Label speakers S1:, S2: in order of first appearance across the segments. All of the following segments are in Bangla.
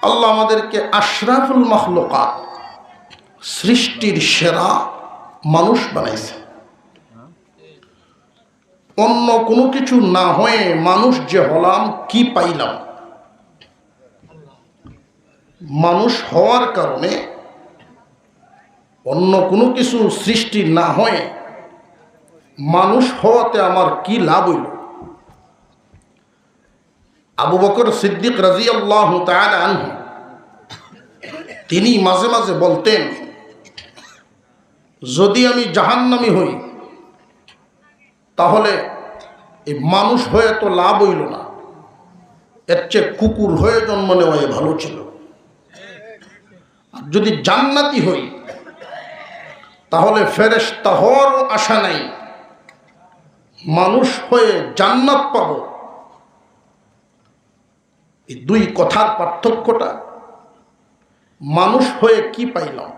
S1: আল্লাহ আমাদেরকে আশরাফুল মাখলুকাত, সৃষ্টির সেরা মানুষ বানাইছে। অন্য কোনো কিছু না হয়ে মানুষ যে হলাম, কি পাইলাম? মানুষ হওয়ার কারণে অন্য কোনো কিছু সৃষ্টি না হয়ে মানুষ হওয়াতে আমার কি লাভ হইল? আবু বকর সিদ্দিক রাদিয়াল্লাহু তাআলা আনহু তিনি মাঝে মাঝে বলতেন, যদি আমি জাহান্নামী হই তাহলে এই মানুষ হয়ে তো লাভ হইল না, এর চেয়ে কুকুর হয়ে জন্ম নেওয়াই ভালো ছিল। আর যদি জান্নাতি হই তাহলে ফেরেশতা হওয়ারও আশা নাই, মানুষ হয়ে জান্নাত পাব। এই দুই কথার পার্থক্যটা, মানুষ হয়ে কি পাইলাম?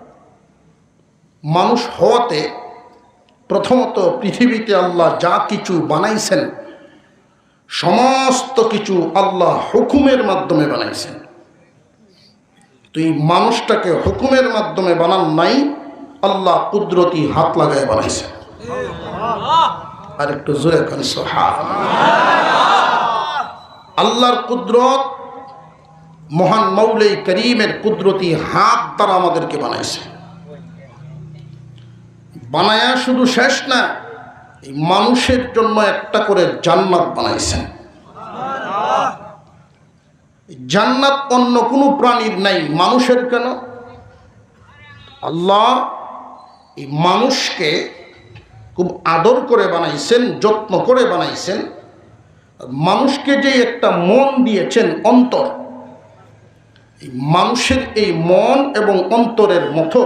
S1: মানুষ হওয়াতে প্রথমত পৃথিবীতে আল্লাহ যা কিছু বানাইছেন সমস্ত কিছু আল্লাহ হুকুমের মাধ্যমে বানাইছেন। তো এই মানুষটাকে হুকুমের মাধ্যমে বানান নাই, আল্লাহ কুদরতি হাত লাগায় বানাইছেন। আর একটু জোরে কান সুবহানাল্লাহ। আল্লাহর কুদরত, মহান মৌলাই করিমের কুদরতি হাত দ্বারা আমাদেরকে বানাইছে। বানায়া শুধু শেষ না, এই মানুষের জন্য একটা করে জান্নাত বানাইছেন। জান্নাত অন্য কোনো প্রাণীর নাই, মানুষের কেন? আল্লাহ এই মানুষকে খুব আদর করে বানাইছেন, যত্ন করে বানাইছেন। মানুষকে যে একটা মন দিয়েছেন, অন্তর, এই মানুষের এই মন এবং অন্তরের মতো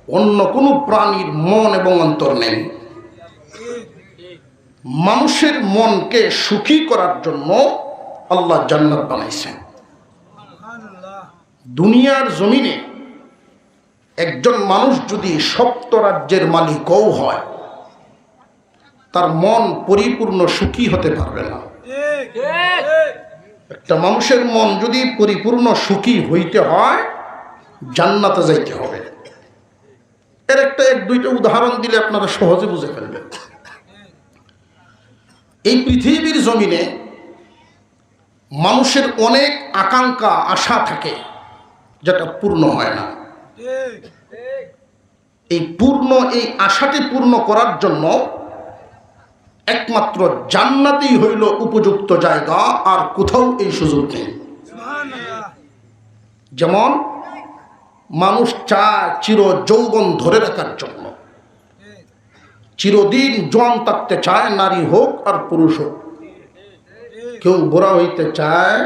S1: অন্য কোনো প্রাণীর মন এবং অন্তর নেই। মানুষের মনকে সুখী করার জন্য আল্লাহ জান্নাত বানাইছেন। দুনিয়ার জমিনে একজন মানুষ যদি সপ্ত রাজ্যের মালিকও হয়, তার মন পরিপূর্ণ সুখী হতে পারবে না। একটা মানুষের মন যদি পরিপূর্ণ সুখী হইতে হয়, জান্নাতে যাইতে হবে। এর একটা এক দুইটা উদাহরণ দিলে আপনারা সহজে বুঝে ফেলবেন। এই পৃথিবীর জমিনে মানুষের অনেক আকাঙ্ক্ষা, আশা থাকে, যেটা পূর্ণ হয় না। এই আশাটি পূর্ণ করার জন্য একমাত্র জান্নাতেই হইল উপযুক্ত জায়গা, আর কোথাও এই সুযোগ নেই। যেমন মানুষ চায় চির যৌবন ধরে রাখার জন্য, চিরদিন জোয়ান থাকতে চায়, নারী হোক আর পুরুষ হোক। কেউ বুড়া হইতে চায়,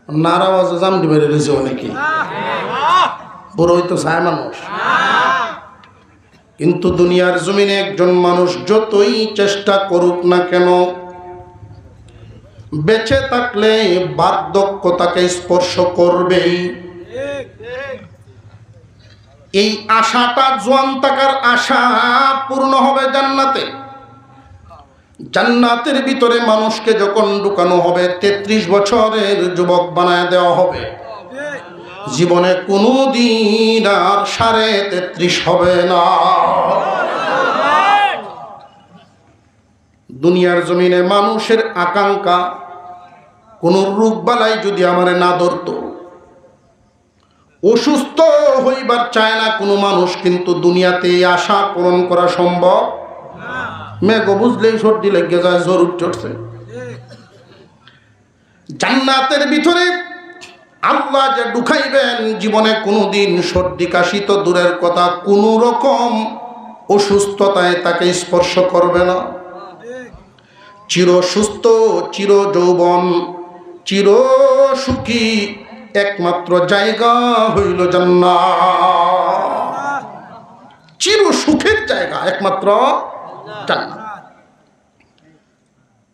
S1: নারাওয়াজে জাম দিবে রেজে অনেকে বুড়ো হইতে চায় মানুষ। কিন্তু দুনিয়ার জমিনে একজন মানুষ যতই চেষ্টা করুক না কেন, বেঁচে থাকলে বার্ধক্যতাকে স্পর্শ করবেই। এই আশাটা, জোয়ান থাকার আশা পূর্ণ হবে জান্নাতে। জান্নাতের ভিতরে মানুষকে যখন ঢুকানো হবে, 33 বছরের যুবক বানায় দেওয়া হবে। জীবনে কোনো দিন আর 33.5 হবে না। দুনিয়ার জমিনে মানুষের আকাঙ্ক্ষা, কোন রোগ বালাই যদি আমারে না ধরত, অসুস্থ হইবার চায় না কোনো মানুষ, কিন্তু দুনিয়াতে এই আশা পূরণ করা সম্ভব। মেঘ বুঝলেই সর্দি লেগে যায়, জ্বর উঠছে। জান্নাতের ভিতরে আল্লাহ যে ঢুকাইবেন, জীবনে কোনোদিন সর্দি কাশি তো দূরের কথা, কোনো রকম অসুস্থতায় তাকে স্পর্শ করবে না। চির সুস্থ, চির যৌবন, চির সুখী একমাত্র জায়গা হইল জান্নাত। চির সুখের জায়গা একমাত্র জান্নাত।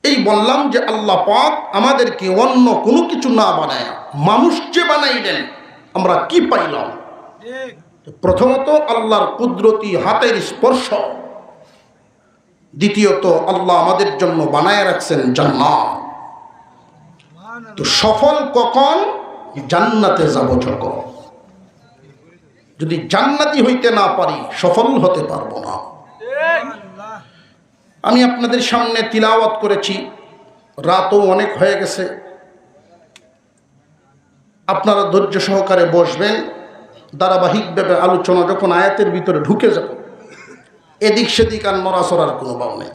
S1: এই বললাম যে আল্লাহ পাক আমাদেরকে অন্য কোনো কিছু না বানায় মানুষ যে বানাইলেন, আমরা কি পাইলাম? প্রথমত আল্লাহর কুদরতি হাতের স্পর্শ, দ্বিতীয়ত আল্লাহ আমাদের জন্য বানায় রাখছেন জান্নাত। তো সফল কখন? জান্নাতে যাব যখন, যদি জান্নাতি হইতে না পারি সফল হতে পারবো না। আমি আপনাদের সামনে তিলাওয়াত করেছি, রাতও অনেক হয়ে গেছে। আপনারা ধৈর্য সহকারে বসবেন। ধারাবাহিকভাবে আলোচনা যখন আয়াতের ভিতরে ঢুকে যাব, এদিক সেদিক আর নড়াচড়ার কোনো বাউ নেই।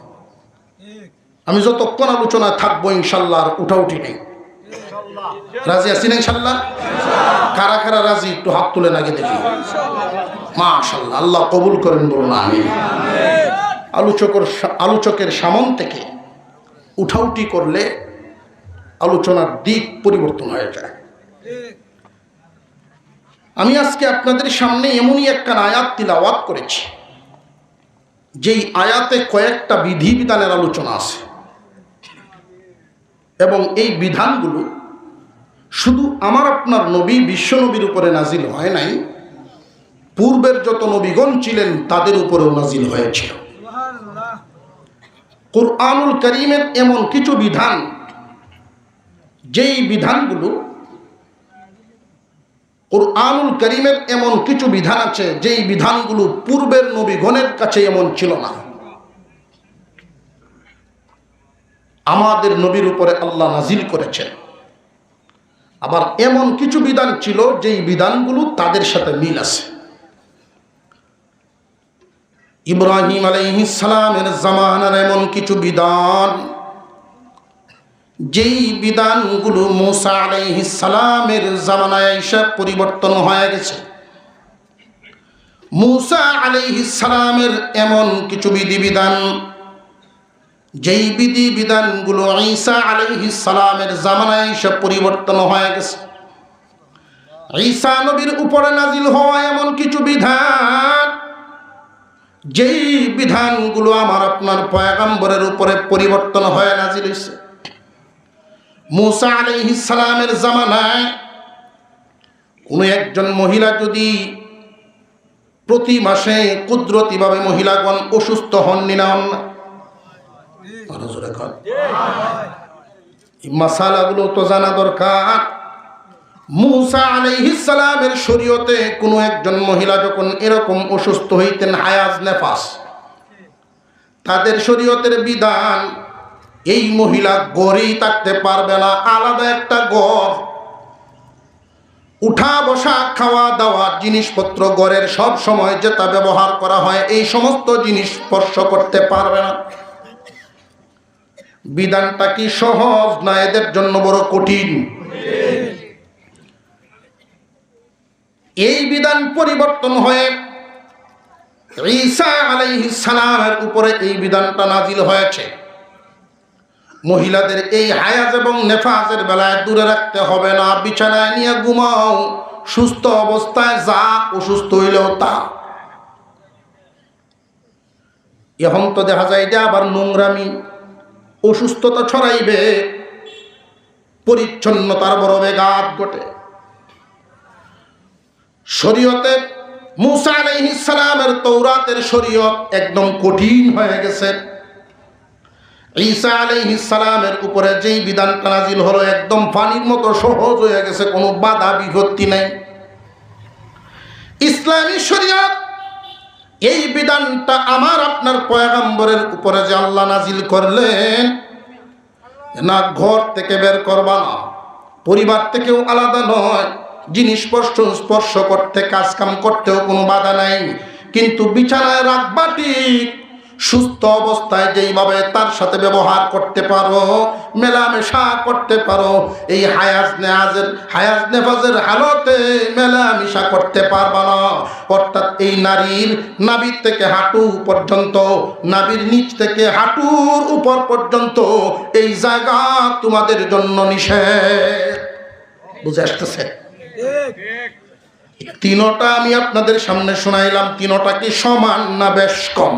S1: আমি যতক্ষণ আলোচনায় থাকবো ইনশাল্লাহ আর উঠাউঠি নেই। রাজি আছেন ইনশাল্লাহ? কারা কারা রাজি একটু হাত তুলে নাকি দেখি। মাশাআল্লাহ, আল্লাহ কবুল করেন, বলুন আমিন। আলোচকের সামন থেকে উঠাউটি করলে আলোচনার দিক পরিবর্তন হয়ে যায়। আমি আজকে আপনাদের সামনে এমনই একটা আয়াত তিলাওয়াত করেছি, যেই আয়াতে কয়েকটা বিধিবিধানের আলোচনা আছে, এবং এই বিধানগুলো শুধু আমার আপনার নবী বিশ্ব নবীর উপরে নাজিল হয় নাই, পূর্বের যত নবীগণ ছিলেন তাদের উপরেও নাজিল হয়েছিল। কুরআনুল কারীমের এমন কিছু বিধান, যেই বিধানগুলো কুরআনুল কারীমের এমন কিছু বিধান আছে যেই বিধানগুলো পূর্বের নবীগণের কাছে এমন ছিল না। আমাদের নবীর উপরে আল্লাহ নাজিল করেছেন। আবার এমন কিছু বিধান ছিল যেই বিধানগুলো তাদের সাথে মিল আছে। ইব্রাহিম আলাইহিস সালামের জামানার এমন কিছু বিধান, যেই বিধানগুলো মুসা আলাইহিস সালামের জামানায় এসে পরিবর্তন হয়ে গেছে। মুসা আলাইহিস সালামের এমন কিছু বিধিবিধান, যেই বিধিবিধানগুলো ঈসা আলাইহিস সালামের জামানায় এসে পরিবর্তন হয়ে গেছে। ঈসা নবীর উপরে নাজিল হওয়া এমন কিছু বিধান, যেই বিধানগুলো আমার আপনার পয়গম্বরের উপরে পরিবর্তন হয়ে নাজিল হয়েছে। মুসা আলাইহিস সালামের জামানায় কোনো একজন মহিলা যদি প্রতি মাসে কুদরতিভাবে মহিলাগণ অসুস্থ হননি না হন না, এই মাসালাগুলো তো জানা দরকার। মুসা আলাইহিস সালামের শরীয়তে কোনো একজন মহিলা যখন এরকম অসুস্থ হইতেন, হায়াজ নেফাস, তাদের শরীয়তের বিধান এই মহিলা গড়েই থাকতে পারবে না, আলাদা একটা ঘর, উঠা বসা খাওয়া দাওয়া জিনিসপত্র ঘরের সব সময় যেটা ব্যবহার করা হয় এই সমস্ত জিনিস স্পর্শ করতে পারবে না। বিধানটা কি সহজ না এদের জন্য বড় কঠিন? এই বিধান পরিবর্তন হয়ে ঈসা আলাইহিস সালামের উপরে এই বিধানটা নাজিল হয়েছে। মহিলাদের এই হায়াজ এবং নেফাজের বেলায় দূরে রাখতে হবে না, বিছানায় নিয়ে ঘুমাও, সুস্থ অবস্থায় যা, অসুস্থ হইলেও তা। এখন তো দেখা যায় যে আবার নোংরামি, অসুস্থতা ছড়াইবে, পরিচ্ছন্নতার বড় ব্যাঘাত ঘটে। শরীয়তে মুসা আলাইহিস সালামের তৌরাতের শরীয়ত একদম কঠিন হয়ে গেছে। ঈসা আলাইহিস সালামের উপরে যেই বিধানটা নাজিল হলো একদম পানির মতো সহজ হয়ে গেছে, কোনো বাধা বিপত্তি নেই। ইসলামী শরীয়ত এই বিধানটা আমার আপনার পয়গম্বরের উপরে যে আল্লাহ নাজিল করলেন, না ঘর থেকে বের করবা না, পরিবার থেকেও আলাদা নয়, জিনিস স্পর্শ করতে, কাজ কাম করতেও কোনো বাধা নাই, কিন্তু বিছানায় রাখবা ঠিক, সুস্থ অবস্থায় যেইভাবে তার সাথে ব্যবহার করতে পারো, মেলামেশা করতে পারো, এই হায়াজ নেফাজের হালতে মেলামেশা করতে পারবা না। অর্থাৎ এই নারীর নাভির থেকে হাঁটু পর্যন্ত, নাভির নিচ থেকে হাঁটুর উপর পর্যন্ত এই জায়গা তোমাদের জন্য নিষেধ। বুঝে আসতেছে? তিনটা আমি আপনাদের সামনে শোনাইলাম, তিনটা কি সমান না বেশ কম?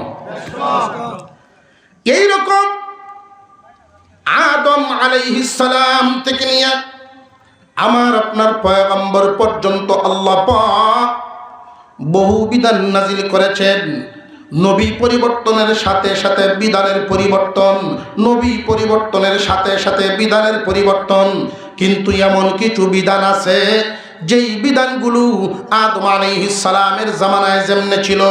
S1: এইরকম আদম আলাইহিস সালাম থেকে নিয়ে আমার আপনার পয়গম্বর পর্যন্ত আল্লাহ পাক বহু বিধান নাজিল করেছেন। নবী পরিবর্তনের সাথে সাথে বিধানের পরিবর্তন, নবী পরিবর্তনের সাথে সাথে বিধানের পরিবর্তন। কিন্তু এমন কিছু বিধান আছে যেই বিধানগুলো আদম আলাইহিস সালামের জামানায় যেমনে ছিল,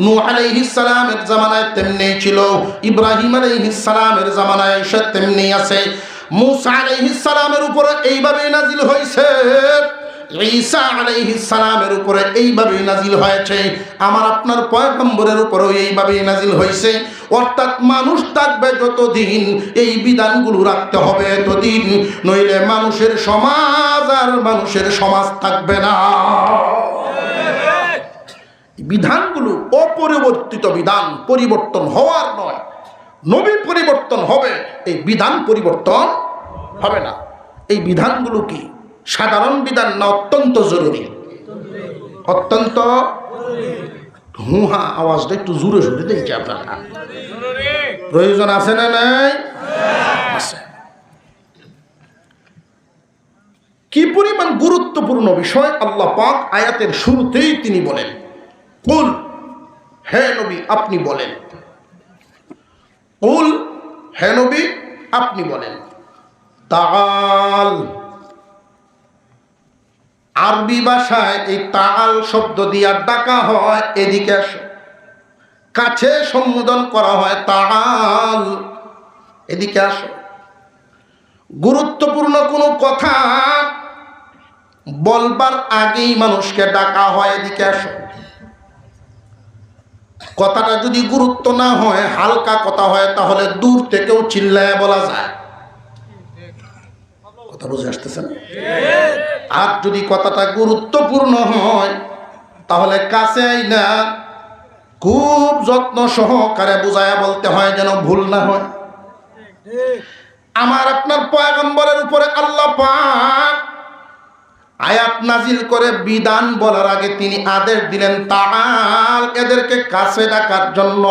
S1: নূহ আলাইহিস সালামের জামানায় তেমনি ছিল, ইব্রাহিম আলাইহিস সালামের জামানায় সে তেমনি আছে, মূসা আলাইহিস সালামের উপরে এইভাবেই নাজিল হয়েছে, ঈসা আলাইহিস সালামের উপরে এইভাবেই নাজিল হয়েছে, আমার আপনার পয়গম্বরের উপরেও এইভাবেই নাজিল হয়েছে। অর্থাৎ মানুষ থাকবে যতদিন এই বিধানগুলো রাখতে হবে ততদিন, নইলে মানুষের সমাজ আর মানুষের সমাজ থাকবে না। বিধানগুলো অপরিবর্তিত বিধান, পরিবর্তন হওয়ার নয়। নবী পরিবর্তন হবে, এই বিধান পরিবর্তন হবে না। এই বিধানগুলো কি সাধারণ বিধান না অত্যন্ত জরুরি? অত্যন্ত। হুহা আওয়াজটা একটু জোরে জোরে দেখছি আপনারা, প্রয়োজন আছে না নাই? আছে। কি পরিমাণ গুরুত্বপূর্ণ বিষয় আল্লাহ পাক আয়াতের শুরুতেই তিনি বলেন, কুল, হে নবী আপনি বলেন, কুল, হে নবী আপনি বলেন। তাআল, আরবি ভাষায় এই তাআল শব্দ দিয়া ডাকা হয়, এদিকে আসো, কাছে সম্বোধন করা হয়, তাআল এদিকে আসো। গুরুত্বপূর্ণ কোনো কথা বলবার আগেই মানুষকে ডাকা হয়, এদিকে আসো। কথাটা যদি গুরুত্ব না হয়, হালকা কথা হয়, তাহলে দূর থেকেও চিল্লায় বলা যায়। কথা বুঝে আসতেছে না? আর যদি কথাটা গুরুত্বপূর্ণ হয় তাহলে কাছে আইনা খুব যত্ন সহকারে বুঝায়া বলতে হয়, যেন ভুল না হয়। আমার আপনার পয়গম্বরের উপরে আল্লাহ পাক আয়াত নাজিল করে বিধান বলার আগে তিনি আদেশ দিলেন, তাআল, এদেরকে কাছে ডাকার জন্য।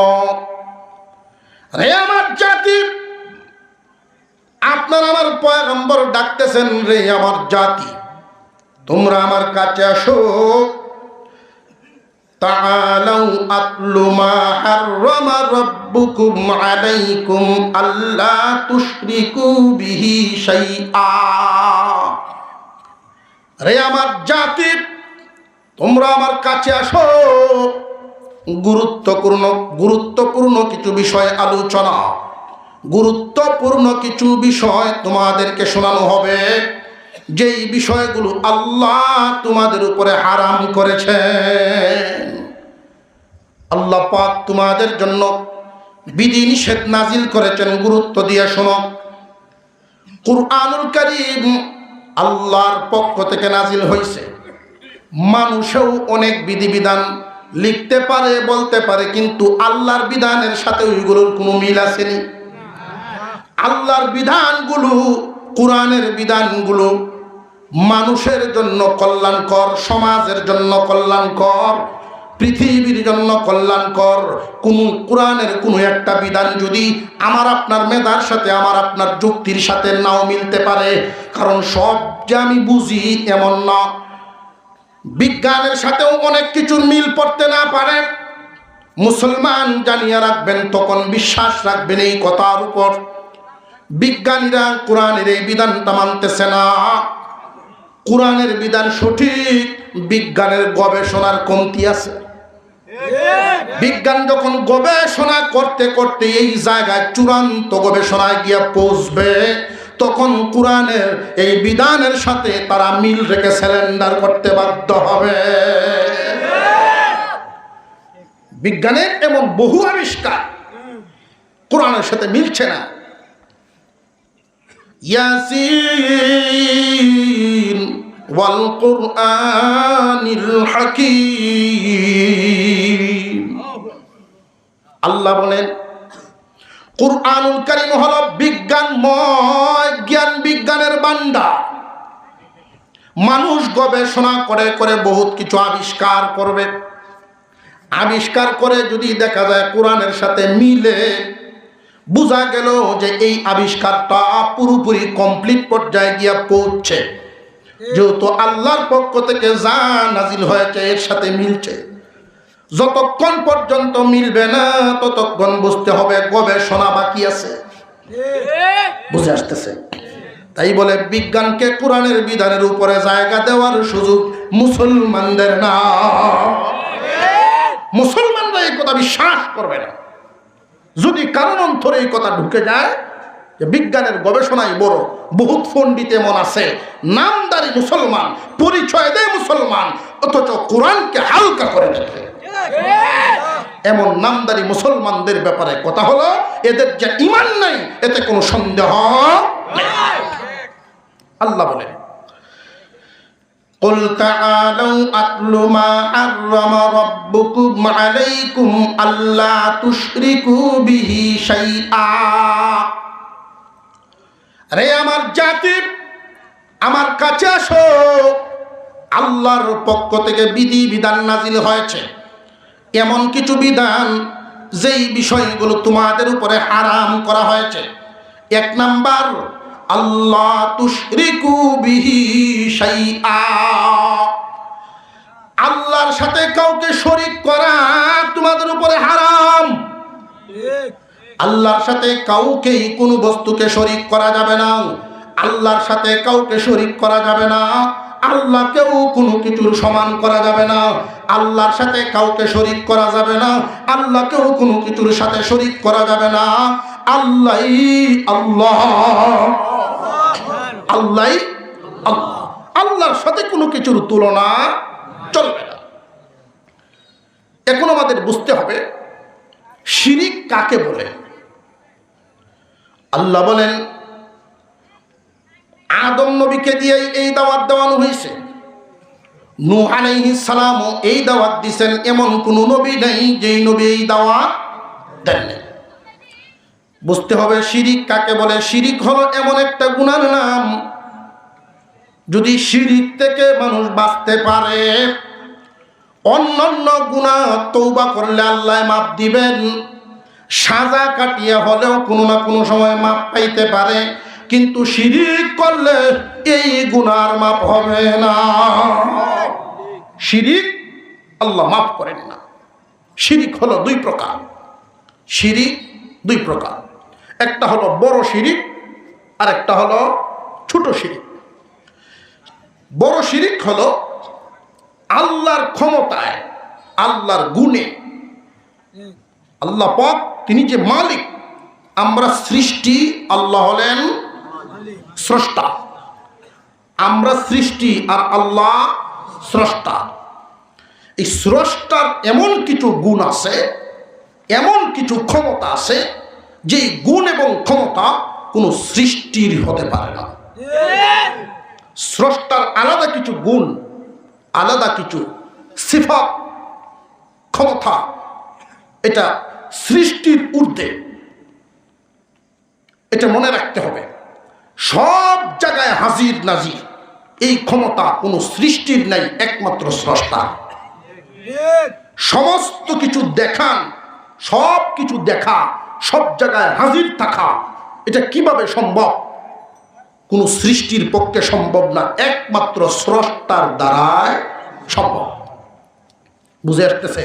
S1: রে আমার জাতি, আপনার আমার পয়গম্বর ডাকতেছেন, রে আমার জাতি তোমরা আমার কাছে আসো। তাআলাউ আতলু মা হাররামা রাব্বুকুম আলাইকুম আল্লা তুশরিকু বিহি শাইআ। রে আমার জাতি তোমরা আমার কাছে আসো, গুরুত্বপূর্ণ কিছু বিষয় আলোচনা, গুরুত্বপূর্ণ কিছু বিষয় তোমাদেরকে শোনানো হবে, যেই বিষয়গুলো আল্লাহ তোমাদের উপরে হারাম করেছেন। আল্লাহ পাক তোমাদের জন্য বিধি নিষেধ নাজিল করেছেন, গুরুত্ব দিয়ে শোনো। কুরআনুল কারীম আল্লাহর পক্ষ থেকে নাজিল হয়েছে। মানুষেও অনেক বিধিবিধান লিখতে পারে, বলতে পারে, কিন্তু আল্লাহর বিধানের সাথে ওইগুলোর কোনো মিল আসেনি। আল্লাহর বিধানগুলো, কোরআনের বিধানগুলো মানুষের জন্য কল্যাণকর, সমাজের জন্য কল্যাণকর, পৃথিবীর জন্য কল্যাণকর। কোন কোরআনের কোনো একটা বিধান যদি আমার আপনার মেধার সাথে, আমার আপনার যুক্তির সাথে নাও মিলতে পারে, কারণ সব যে আমি বুঝি এমন না, বিজ্ঞানের সাথেও অনেক কিছুর মিল পড়তে না পারে। মুসলমান জানিয়ে রাখবেন, তখন বিশ্বাস রাখবেন এই কথার উপর, বিজ্ঞানীরা কোরআনের এই বিধানটা মানতেছে না। কোরআনের বিধান সঠিক, বিজ্ঞানের গবেষণার কমতি আছে। বিজ্ঞান যখন গবেষণা করতে করতে এই জায়গায় চূড়ান্ত গবেষণায় গিয়ে পৌঁছবে, তখন কোরআনের এই বিধানের সাথে তারা মিল রেখে সিলিন্ডার করতে বাধ্য হবে। বিজ্ঞানের এমন বহু আবিষ্কার কোরআনের সাথে মিলছে না। ইয়াসিন ওয়াল কুরআনিল হাকীম, আল্লাহ বলেন কুরআনুল কারীম হলো বিজ্ঞানময়, জ্ঞান বিজ্ঞানের ভান্ডার। মানুষ গবেষণা করে করে বহুত কিছু আবিষ্কার করবে, আবিষ্কার করে যদি দেখা যায় কোরআনের সাথে মিলে, বোঝা গেল যে এই আবিষ্কারটা পুরোপুরি কমপ্লিট পর্যায়ে গিয়া পৌঁছছে, যেহেতু আল্লাহর পক্ষ থেকে যা নাজিল হয়েছে এর সাথে মিলছে। যতক্ষণ পর্যন্ত মিলবে না ততক্ষণ বুঝতে হবে গবেষণা বাকি আছে। বুঝে আসতেছে? তাই বলে বিজ্ঞানকে কোরআনের বিধানের উপরে জায়গা দেওয়ার সুযোগ মুসলমানদের না। মুসলমানরা এই কথা বিশ্বাস করবে না। যদি কারণ অন্তরে এই কথা ঢুকে যায় যে বিজ্ঞানের গবেষণায় বড়, বহুত পণ্ডিত এমন আছে নামদারি মুসলমান, পরিচয় দেয় মুসলমান, অথচ কোরআনকে হালকা করে দেখে, এমন নামদারি মুসলমানদের ব্যাপারে কথা হলো এদের যে ঈমান নাই এতে কোনো সন্দেহ নেই। আল্লাহ বলেন, قل تعالوا أتل ما حرم ربكم عليكم ألا تشركوا به شيئا। আরে আমার জাতি, আমার কাছে আসো, আল্লাহর পক্ষ থেকে বিধি বিধান নাজিল হয়েছে, এমন কিছু বিধান যেই বিষয়গুলো তোমাদের উপরে হারাম করা হয়েছে। এক নাম্বার, আল্লাহ তুশরিকু বিহি শাইআ, আল্লাহর সাথে কাউকে শরীক করা তোমাদের উপরে হারাম। আল্লাহর সাথে কাউকে কোনো বস্তুকে শরীক করা যাবে না, আল্লাহর সাথে কাউকে শরীক করা যাবে না, আল্লাহকেও কোনো কিছুর সমান করা যাবে না, আল্লাহর সাথে কাউকে শরীক করা যাবে না, আল্লাহকেও কোনো কিছুর সাথে শরীক করা যাবে না। আল্লাহই আল্লাহ, আল্লাহই আল্লাহ, আল্লাহর সাথে কোনো কিছুর তুলনা চলবে না। এখন আমাদের বুঝতে হবে শিরিক কাকে বলে। আল্লাহ বলেন, আদম নবীকে দিয়ে এই দাওয়াত দেওয়ানো হয়েছে, নূহ আলাইহিস সালামও এই দাওয়াত দিয়েছেন, এমন কোন নবী নেই যেই নবী এই দাওয়াত দেননি। বুঝতে হবে শিরিক কাকে বলে। শিরিক হলো এমন একটা গুনার নাম, যদি শিরিক থেকে মানুষ বাঁচতে পারে অন্যান্য গুনাহ তওবা করলে আল্লাহ মাফ দিবেন, সাজা কাটিয়ে হলেও কোনো না কোনো সময় মাফ পাইতে পারে, কিন্তু শিরিক করলে এই গুনার মাফ হবে না। শিরিক আল্লাহ মাফ করেন না। শিরিক হলো দুই প্রকার, শিরিক দুই প্রকার, একটা হলো বড় শিরিক আর একটা হলো ছোট শিরিক। বড় শিরিক হলো আল্লাহর ক্ষমতায়, আল্লাহর গুণে, আল্লাহ পাক তিনি যে মালিক, আমরা সৃষ্টি, আল্লাহ হলেন স্রষ্টা। আমরা সৃষ্টি আর আল্লাহ স্রষ্টা। এই স্রষ্টার এমন কিছু গুণ আছে, এমন কিছু ক্ষমতা আছে, যে গুণ এবং ক্ষমতা কোনো সৃষ্টির হতে পারে না। স্রষ্টার আলাদা কিছু গুণ, আলাদা কিছু সিফাত, ক্ষমতা, এটা সৃষ্টির ঊর্ধ্বে। এটা মনে রাখতে হবে, সব জায়গায় হাজির নাজির এই ক্ষমতা কোনো সৃষ্টির নাই, একমাত্র স্রষ্টা। সমস্ত কিছু দেখান, সব কিছু দেখা, সব জায়গায় হাজির থাকা, এটা কিভাবে সম্ভব? কোনো সৃষ্টির পক্ষে সম্ভব না, একমাত্র স্রষ্টার দ্বারাই সম্ভব। বুঝে আসতেছে?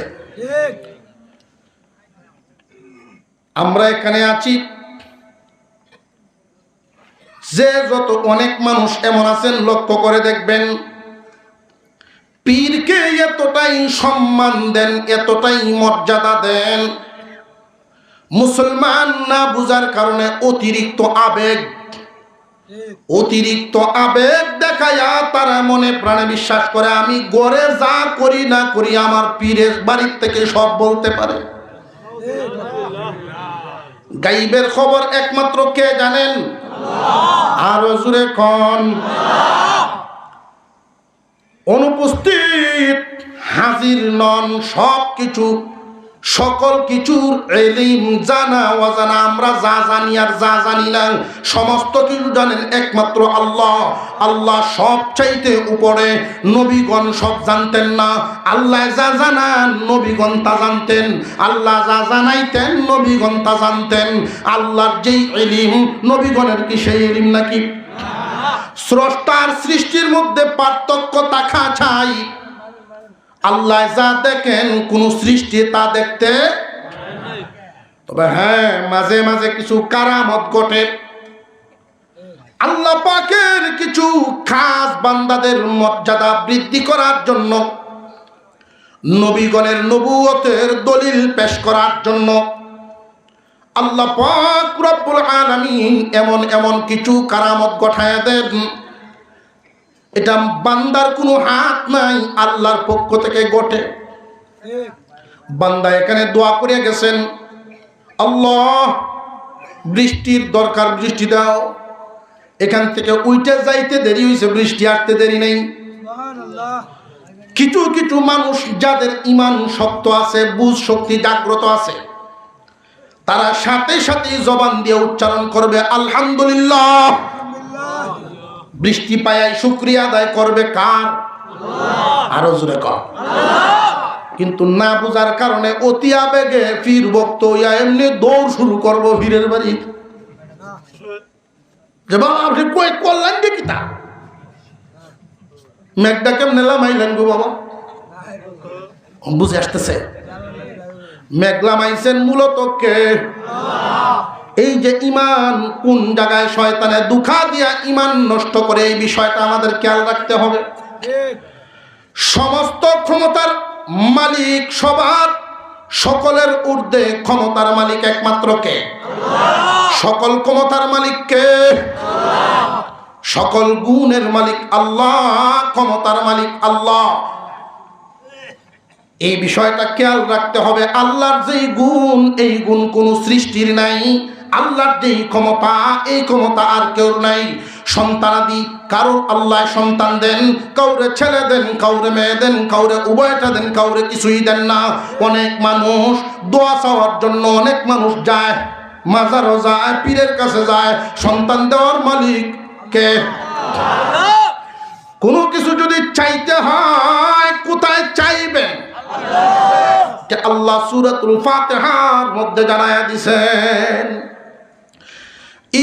S1: আমরা এখানে আছি, যে যত অনেক মানুষ এমন আছেন, লক্ষ্য করে দেখবেন পীরকে এতটাই সম্মান দেন, এতটাই মর্যাদা দেন, মুসলমান না বুঝার কারণে অতিরিক্ত আবেগ, অতিরিক্ত আবেগ দেখায়া তারা মনে প্রাণে বিশ্বাস করে আমি গড়ে যা করি না করি আমার পীরের বাড়ির থেকে সব বলতে পারে। গাইবের খবর একমাত্র কে জানেন? আরো জোরে কোন? অনুপস্থিত, হাজির নন, সব কিছু, সকল কিছুর ইলম, জানা অজানা, আমরা যা জানি আর যা জানি না, সমস্ত কিছু জানেন একমাত্র আল্লাহ। আল্লাহ সব চাইতে উপরে। নবীগণ সব জানতেন না, আল্লাহ যা জানান নবীগণ তা জানতেন, আল্লাহ যা জানাইতেন নবীগণ তা জানতেন। আল্লাহর যেই ইলম, নবীগণের কি সেই ইলম নাকি? স্রষ্টার সৃষ্টির মধ্যে পার্থক্য থাকা চাই। আল্লাহ যা দেখেন কোন সৃষ্টি তা দেখতে, তবে হ্যাঁ মাঝে মাঝে কিছু কারামত ঘটে। আল্লাহ পাকের কিছু খাস বান্দাদের মর্যাদা বৃদ্ধি করার জন্য, নবীগণের নবুয়তের দলিল পেশ করার জন্য আল্লাহ পাক রব্বুল আলামিন এমন এমন কিছু কারামত ঘটায় দেন, এটা বান্দার কোনো হাত নাই, আল্লাহর পক্ষ থেকে ঘটে। বান্দা এখানে দোয়া করে গেছেন, আল্লাহ বৃষ্টির দরকার, বৃষ্টি দাও। এখান থেকে উইটে যাইতে দেরি হয়েছে, বৃষ্টি আসতে দেরি নেই। কিছু কিছু মানুষ যাদের ঈমান শক্ত আছে, বুঝ শক্তি জাগ্রত আছে, তারা সাথে সাথে জবান দিয়ে উচ্চারণ করবে আলহামদুলিল্লাহ। বৃষ্টি পায় শুকরিয়া আদায় করবে কার? আরো জোরে কর। কিন্তু না বুঝার কারণে অতি আবেগে ফির বক্ত ইয়া এমনি দৌড় শুরু করবো ফিরের বাড়ি, যে বাবা আপনি কই করলেন দেখি তা মেঘটা কেমনে লামাইলেন গো বাবা? বুঝে আসতেছে মেঘলা মাইছেন মূলত কে? এই যে ঈমান কোন জায়গায় শয়তানে দুখা দিয়া ঈমান নষ্ট করে, এই বিষয়টা আমাদের খেয়াল রাখতে হবে। সমস্ত ক্ষমতার মালিক, সবার সকলের ঊর্ধ্বে ক্ষমতার মালিক একমাত্র কে? সকল ক্ষমতার মালিক কে? সকল গুণের মালিক আল্লাহ, ক্ষমতার মালিক আল্লাহ। এই বিষয়টা খেয়াল রাখতে হবে। আল্লাহর যেই গুণ, এই গুণ কোন সৃষ্টির নাই। আল্লাহর যেই ক্ষমতা, এই ক্ষমতা আর কেউ নাই। সন্তানাদি কারো আল্লাহ সন্তান দেন, কাউরে ছেলে দেন, কাউরে মেয়ে দেন, কাউরে উভয়টা দেন, কাউরে কিছুই দেন না। অনেক মানুষ দোয়া চাওয়ার জন্য অনেক মানুষ যায়, মাজারও যায়, পীরের কাছে যায়। সন্তান দেওয়ার মালিক কে? কোনো কিছু যদি চাইতে হয় কোথায় চাইবেন? আল্লাহ সূরাতুল ফাতিহার মধ্যে জানায়া দিয়েছেন,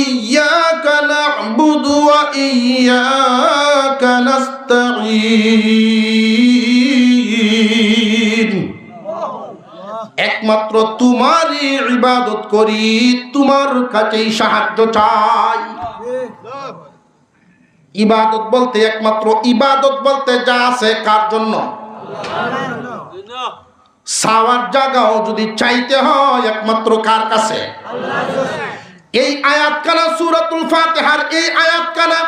S1: ইয়্যাকা না'বুদু ওয়া ইয়্যাকা নাস্তাঈন। একমাত্র তোমারই ইবাদত করি, তোমার কাছেই সাহায্য চাই। ইবাদত বলতে একমাত্র ইবাদত বলতে যা আছে কার জন্য? চাওয়ার জায়গাও যদি চাইতে হয় একমাত্র কার কাছে? এই আয়াতখানা সূরাতুল ফাতিহার এই আয়াতখানা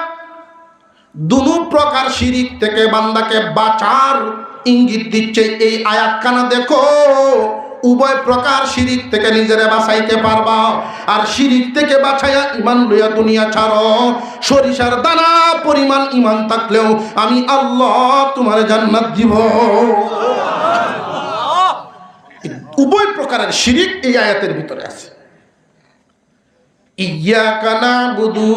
S1: দুনো প্রকার শিরিক থেকে বান্দাকে বাঁচার ইঙ্গিত দিচ্ছে। এই আয়াতখানা দেখো, উভয় প্রকার শিরিক থেকে নিজেরে বাঁচাইতে পারবা। আর শিরিক থেকে বাঁচাইয়া ঈমান লইয়া দুনিয়া ছাড়ো। সরিষার দানা পরিমাণ ঈমান থাকলেও আমি আল্লাহ তোমার জান্নাত দিব। উভয় প্রকারের শিরিক এই আয়াতের ভিতরে আছে। ইয়্যাকা না'বুদু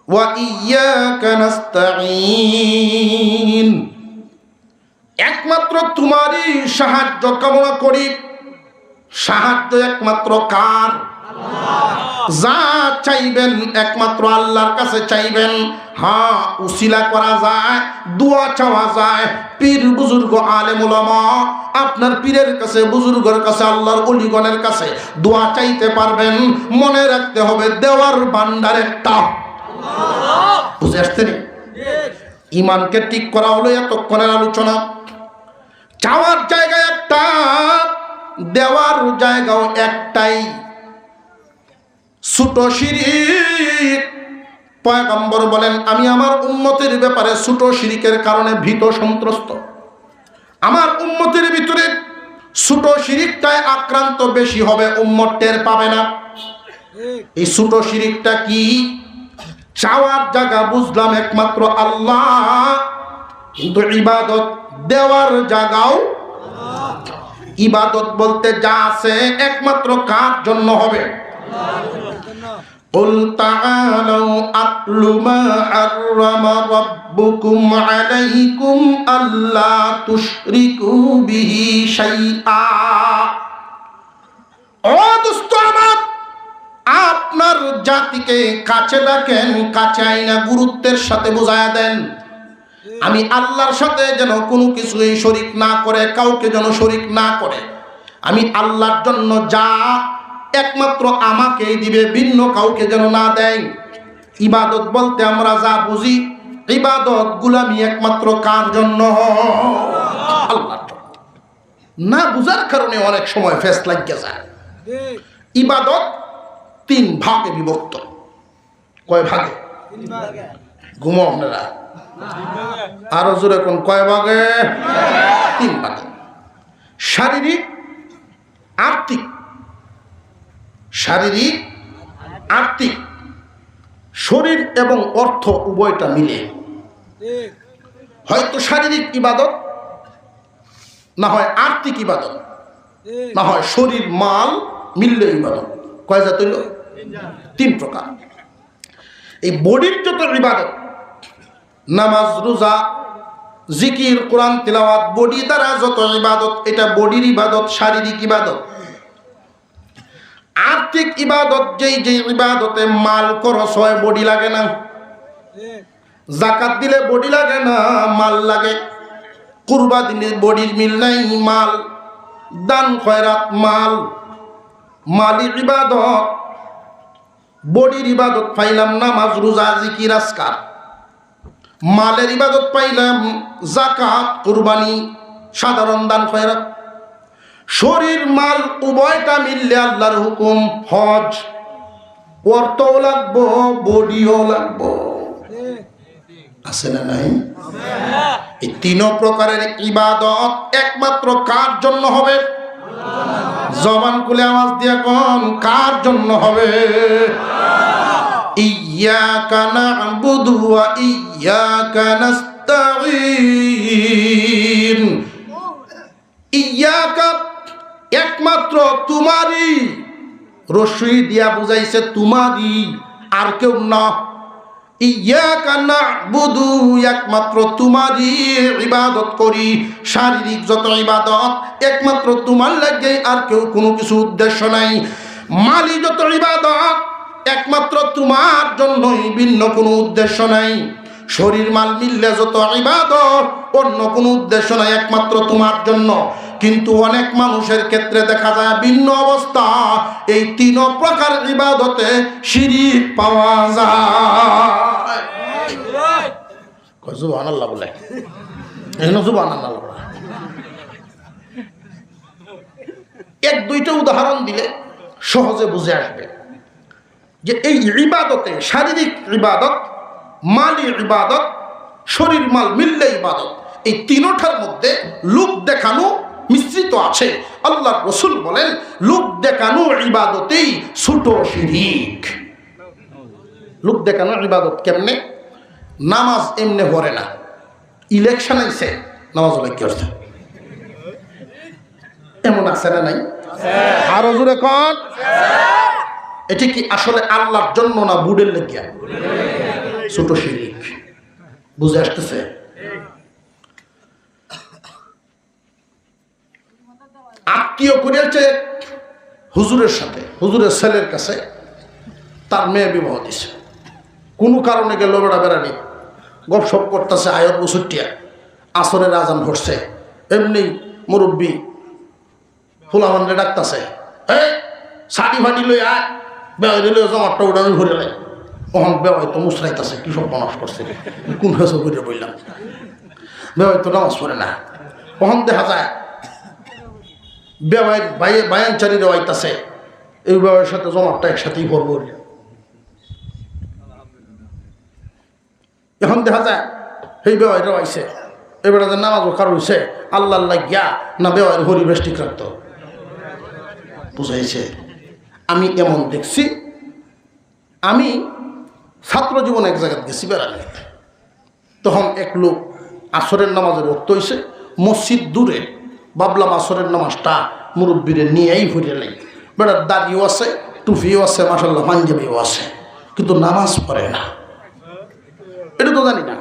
S1: ওয়া ইয়্যাকা নাস্তাঈন। একমাত্র তোমারই সাহায্য কামনা করি। সাহায্য একমাত্র কার? যা চাইবেন একমাত্র আল্লাহর কাছে চাইবেন। হ্যাঁ, উসিলা করা যায়, দোয়া চাওয়া যায়, পীর বুজুর্গ আলেম উলামা আপনার পীরের কাছে, বুজুর্গের কাছে, আল্লাহর ওলিগণের কাছে দোয়া চাইতে পারবেন। মনে রাখতে হবে দেওয়ার ভান্ডার একটা। বুঝে আসছেন? ঈমানকে ঠিক করা হলো এতক্ষণের আলোচনা। চাওয়ার জায়গা একটা, দেওয়ার জায়গাও একটাই। ছোট শিরিক, পয়গম্বর বলেন আমি আমার উম্মতের ব্যাপারে ছোট শিরিকের কারণে ভীত সন্ত্রস্ত। আমার উম্মতের ভিতরে ছোট শিরিকটায় আক্রান্ত বেশি হবে, উম্মত টের পাবে না। এই ছোট শিরিকটা কি? চাওয়ার জায়গা বুঝলাম একমাত্র আল্লাহ, কিন্তু ইবাদত দেওয়ার জায়গাও ইবাদত বলতে যা আছে একমাত্র কার জন্য হবে? قل تعالوا أتل ما حرم ربكم عليكم ألا تشركوا به شيئا। ও দোস্ত আমার, আপনার জাতিকে কাছে ডাকেন, কাছে আইনা গুরুত্বের সাথে বুঝায়া দেন আমি আল্লাহর সাথে যেন কোনো কিছুই শরীক না করে, কাউকে যেন শরীক না করে। আমি আল্লাহর জন্য যা একমাত্র আমাকেই দিবে, ভিন্ন কাউকে যেন না দেয়। ইবাদত বলতে আমরা যা বুঝি, ইবাদত গুলামি একমাত্র কার জন্য? আল্লাহর জন্য। না বুঝার কারণে অনেক সময় ফেস লাগিয়ে যায়। ইবাদত 3 ভাগে বিভক্ত। কয় ভাগে? ঘুমো আপনারা? আরো জোরে কোন? কয় ভাগে? 3 ভাগে। শারীরিক, আর্থিক। শারীরিক, আর্থিক। শরীর এবং অর্থ উভয়টা মিলে। হয়তো শারীরিক ইবাদত, না হয় আর্থিক ইবাদত, না হয় শরীর মাল মিললে ইবাদত। কয় জাত হইল? 3 প্রকার। এই বডির যত ইবাদত, নামাজ, রোজা, জিকির, কোরআন তিলাওয়াত, বডি দ্বারা যত ইবাদত, এটা বডির ইবাদত, শারীরিক ইবাদত। আর্থিক ইবাদত, যেই যে ইবাদতে মাল খরচ হয়, বডি লাগে না। যাকাত দিলে বডি লাগে না, মাল লাগে। কুরবা দিলে বডির মিল নাই, মাল। দান খয়রাত, মাল। মালি ইবাদত। বডির ইবাদত পাইলাম নামাজ, রোজা, জিকির, আজকার। মালের ইবাদত পাইলাম যাকাত, কুরবানি, সাধারণ দান খয়রাত। শরীর মাল উভয়টা মিললে আল্লাহর হুকুম হজ। অর্থও লাগবো, বডিও লাগবো। আছে না নাই? এই 3 প্রকারের ইবাদত একমাত্র কার জন্য হবে? জবান খুলে আওয়াজ দিয়ে কোন, কার জন্য হবে? ইয়্যাকা না'বুদু ওয়া ইয়্যাকা নাস্তাঈন। ইয়্যাকা একমাত্র তোমারই, রসুই দিয়া বুঝাইছে তোমারই, আর কেউ না। ইয়্যাকা না'বুদু, একমাত্র তোমারই ইবাদত করি। শারীরিক যত ইবাদত একমাত্র তোমার লাগে, আর কেউ কোনো কিছু উদ্দেশ্য নাই। মালি যত ইবাদত একমাত্র তোমার জন্যই, ভিন্ন কোনো উদ্দেশ্য নাই। শরীর মাল মিললে যত ইবাদত, অন্য কোনো উদ্দেশ্য নাই, একমাত্র তোমার জন্য। কিন্তু অনেক মানুষের ক্ষেত্রে দেখা যায় ভিন্ন অবস্থা। এই 3 প্রকার ইবাদতে শিরিক পাওয়া যায়। সুবহানাল্লাহ বলে, এখানে সুবহানাল্লাহ বলে। 1-2টা উদাহরণ দিলে সহজে বুঝে আসবে যে এই ইবাদতে, শারীরিক ইবাদত, মালি ইবাদত, শরীর মাল মিললে ইবাদত, এই 3টার মধ্যে লোক দেখানো মিশ্রিত আছে। আল্লাহর রাসূল বলেন, লোক দেখানো ইবাদতেই ছোট শিরক। লোক দেখানো ইবাদত কেমনে? নামাজ এমনি পড়ে না, ইলেকশন আইছে নামাজ হলে কি করছে, এমন আছে না নাই? আরো জোরে কন। এটি কি আসলে আল্লাহর জন্য না বুড়ের লেগিয়া? ছোট শিরক। বুঝে আসতেছে? আত্মীয় করেছে হুজুরের সাথে, হুজুরের ছেলের কাছে তার মেয়ে বিবাহ দিছে। কোনো কারণে গেল বেড়া বেড়ানি, গপসপ করতেছে, আয়ত বছরটিয়া, আসরের আজান ধরছে, এমনি মুরব্বী ফুলামানরে ডাকতেছে, এই শাড়ি ফাটি লই আয়, বেওয়াই দিলে জমাটটা উড়ানি ঘুরে লাই। তখন বেওয়াই তো মুসরাইতেছে, কি সব বনাস করছে, কোন হেসে ঘুরে বললাম। বেওয়াই তো নামাজ পড়ে না। তখন দেখা যায় বেওয়াই বায়ানচারি রেওয়াইতেছে, এই বেওয়াইয়ের সাথে জমাটটা একসাথেই পড়ব। এখন দেখা যায় এই বেওয়াই রেওয়াইছে, এবারে যে নামাজও কার হইছে আল্লাহ আল্লাহ গিয়া না বেওয়াইয়ের হরিবেশ ঠিক রাখতো। বুঝাইছে? আমি এমন দেখছি, আমি ছাত্র জীবনে এক জায়গায় গেছি বেড়ালে, তখন এক লোক আসরের নামাজের রক্ত হয়েছে, মসজিদ দূরে, ভাবলাম আসরের নামাজটা মুরব্বীরে নিয়েই ঘুরে নেই। বেড়ার দাড়িও আছে, টুপিও আছে, মাশাল্লাহ পাঞ্জাবিও আছে, কিন্তু নামাজ পড়ে না। এটা তো জানি না।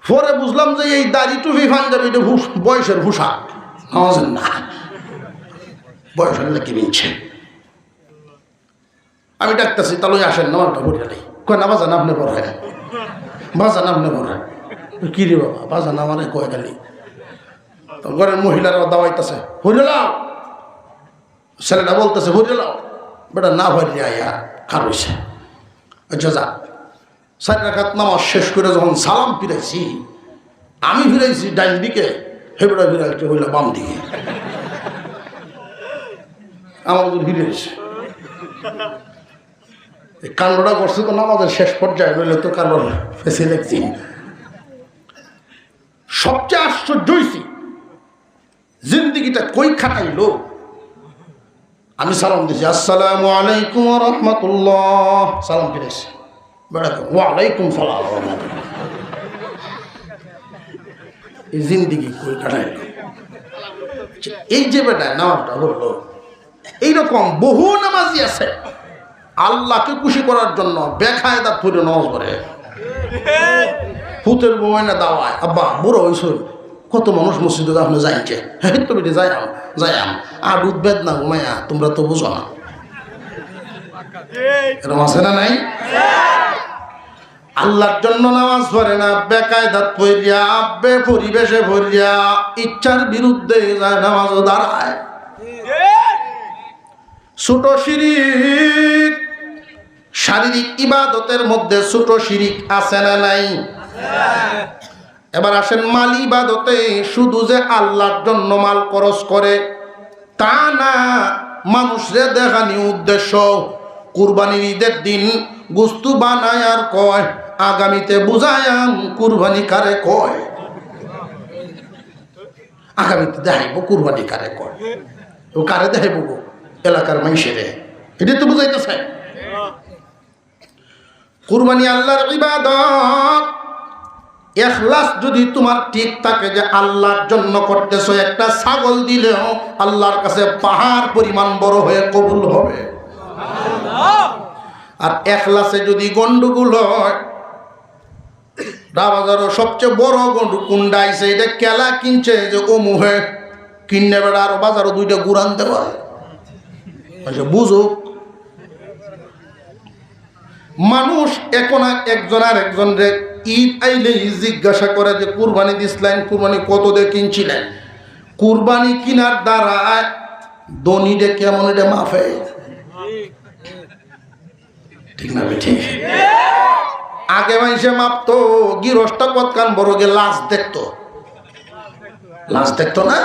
S1: পরে বুঝলাম যে এই দাড়ি টুপি পাঞ্জাবি এটা বয়সের ভূষা, নামাজের না। বয়সের লেগে মিলছে। আমি ডাকতেছি, তাহলে আসেন নামাজটা পড়ে নেই। কয় না বাজান আপনি পড়েন, বাজান আপনি পড়েন। কি রে বাবা, বাজান আমারে কয় খালি। ঘরের মহিলারা দাওয়াইতেছে, হইলাম ছেলেটা বলতেছে ভরে লাও, বেটা না ভরে আয়া খার হয়েছে। আচ্ছা যা, 4 রাকাত নামাজ শেষ করে যখন সালাম ফিরাইছি, আমি ফিরাইছি ডাইন দিকে, হেবড়া ফিরাইছে হইল বাম দিকে। আমার ফিরেছে কাণ্ডটা করছে তো নামাজের শেষ পর্যায়ে, নইলে তো কারণ ফেসে দেখছি। সবচেয়ে আশ্চর্য হয়েছি, জিন্দিগিটা কই খাটাইলো। আমি সালাম দিছি, আসসালামু আলাইকুম ওয়া রাহমাতুল্লাহ, সালাম ফিরেছি, বেড়াকে ওয়ালাইকুম সালাম। এই জিন্দিগি কই কাটাইলো। এই যে বেটা নামাজটা বললো, এইরকম বহু নামাজি আছে আল্লাহকে খুশি করার জন্য বেকায়দা ধরে নামাজ পড়ে। ফুতের বউনা দাওয়ায়, আব্বা বুড়ো হইস, কত মানুষ মসজিদে আপনি যাইছে, হ্যাঁ তো বেটে যাইয়াম আর উদ্বেদ না ঘুমাইয়া, তোমরা তো বুঝো না। এরকম আছে না নাই? আল্লাহর জন্য নামাজ পড়ে না, বেকায়দাত পড়িয়া পরিবেশে পড়িয়া ইচ্ছার বিরুদ্ধে যায় নামাজও দাঁড়ায়। ছোট শিরিক, শারীরিক ইবাদতের মধ্যে ছোট শিরিক আছে না নাই? এবার আসেন মাল ইবাদতে, শুধু যে আল্লাহর জন্য মাল খরচ করে তা না, মানুষরে দেখানি উদ্দেশ্য। কুরবানির ঈদের দিন গোস্ত বানায় আর কয় আগামীতে বুঝায়াম কুরবানি কারে কয়, আগামীতে দেখাইব কুরবানি কারে কয়। ও কারে দেখাইব? এলাকার মানুষেরে। এটা তো বুঝাইতেছে কুরবানি আল্লাহর ইবাদত। ইখলাস যদি তোমার ঠিক থাকে যে আল্লাহর জন্য করতেছো, একটা ছাগল দিলেও আল্লাহর কাছে পাহাড় পরিমাণ বড় হয়ে কবুল হবে। আর ইখলাসে যদি গন্ডগোল হয়, বাজারও সবচেয়ে বড় গন্ডু কুন্ডা আইছে, এটা কেলা কিনছে যে ও মুহে কিনে বেড়া আরো বাজারও 2টা গুড়ান দেওয়া। আচ্ছা বুঝুক, মানুষ এখন একজন আর একজনরে ঈদ আইলে জিজ্ঞাসা করে যে কুরবানি দিছিলেন, কুরবানি কত দিয়ে কিনছিলেন। কুরবানি কিনার দ্বারা দনিরে কেমন এটা মাফে, ঠিক না? ঠিক। আগে মানুষে মাপতো, গিরস্তা কতখান বড় গে লাশ দেখতো, লাশ দেখতো না,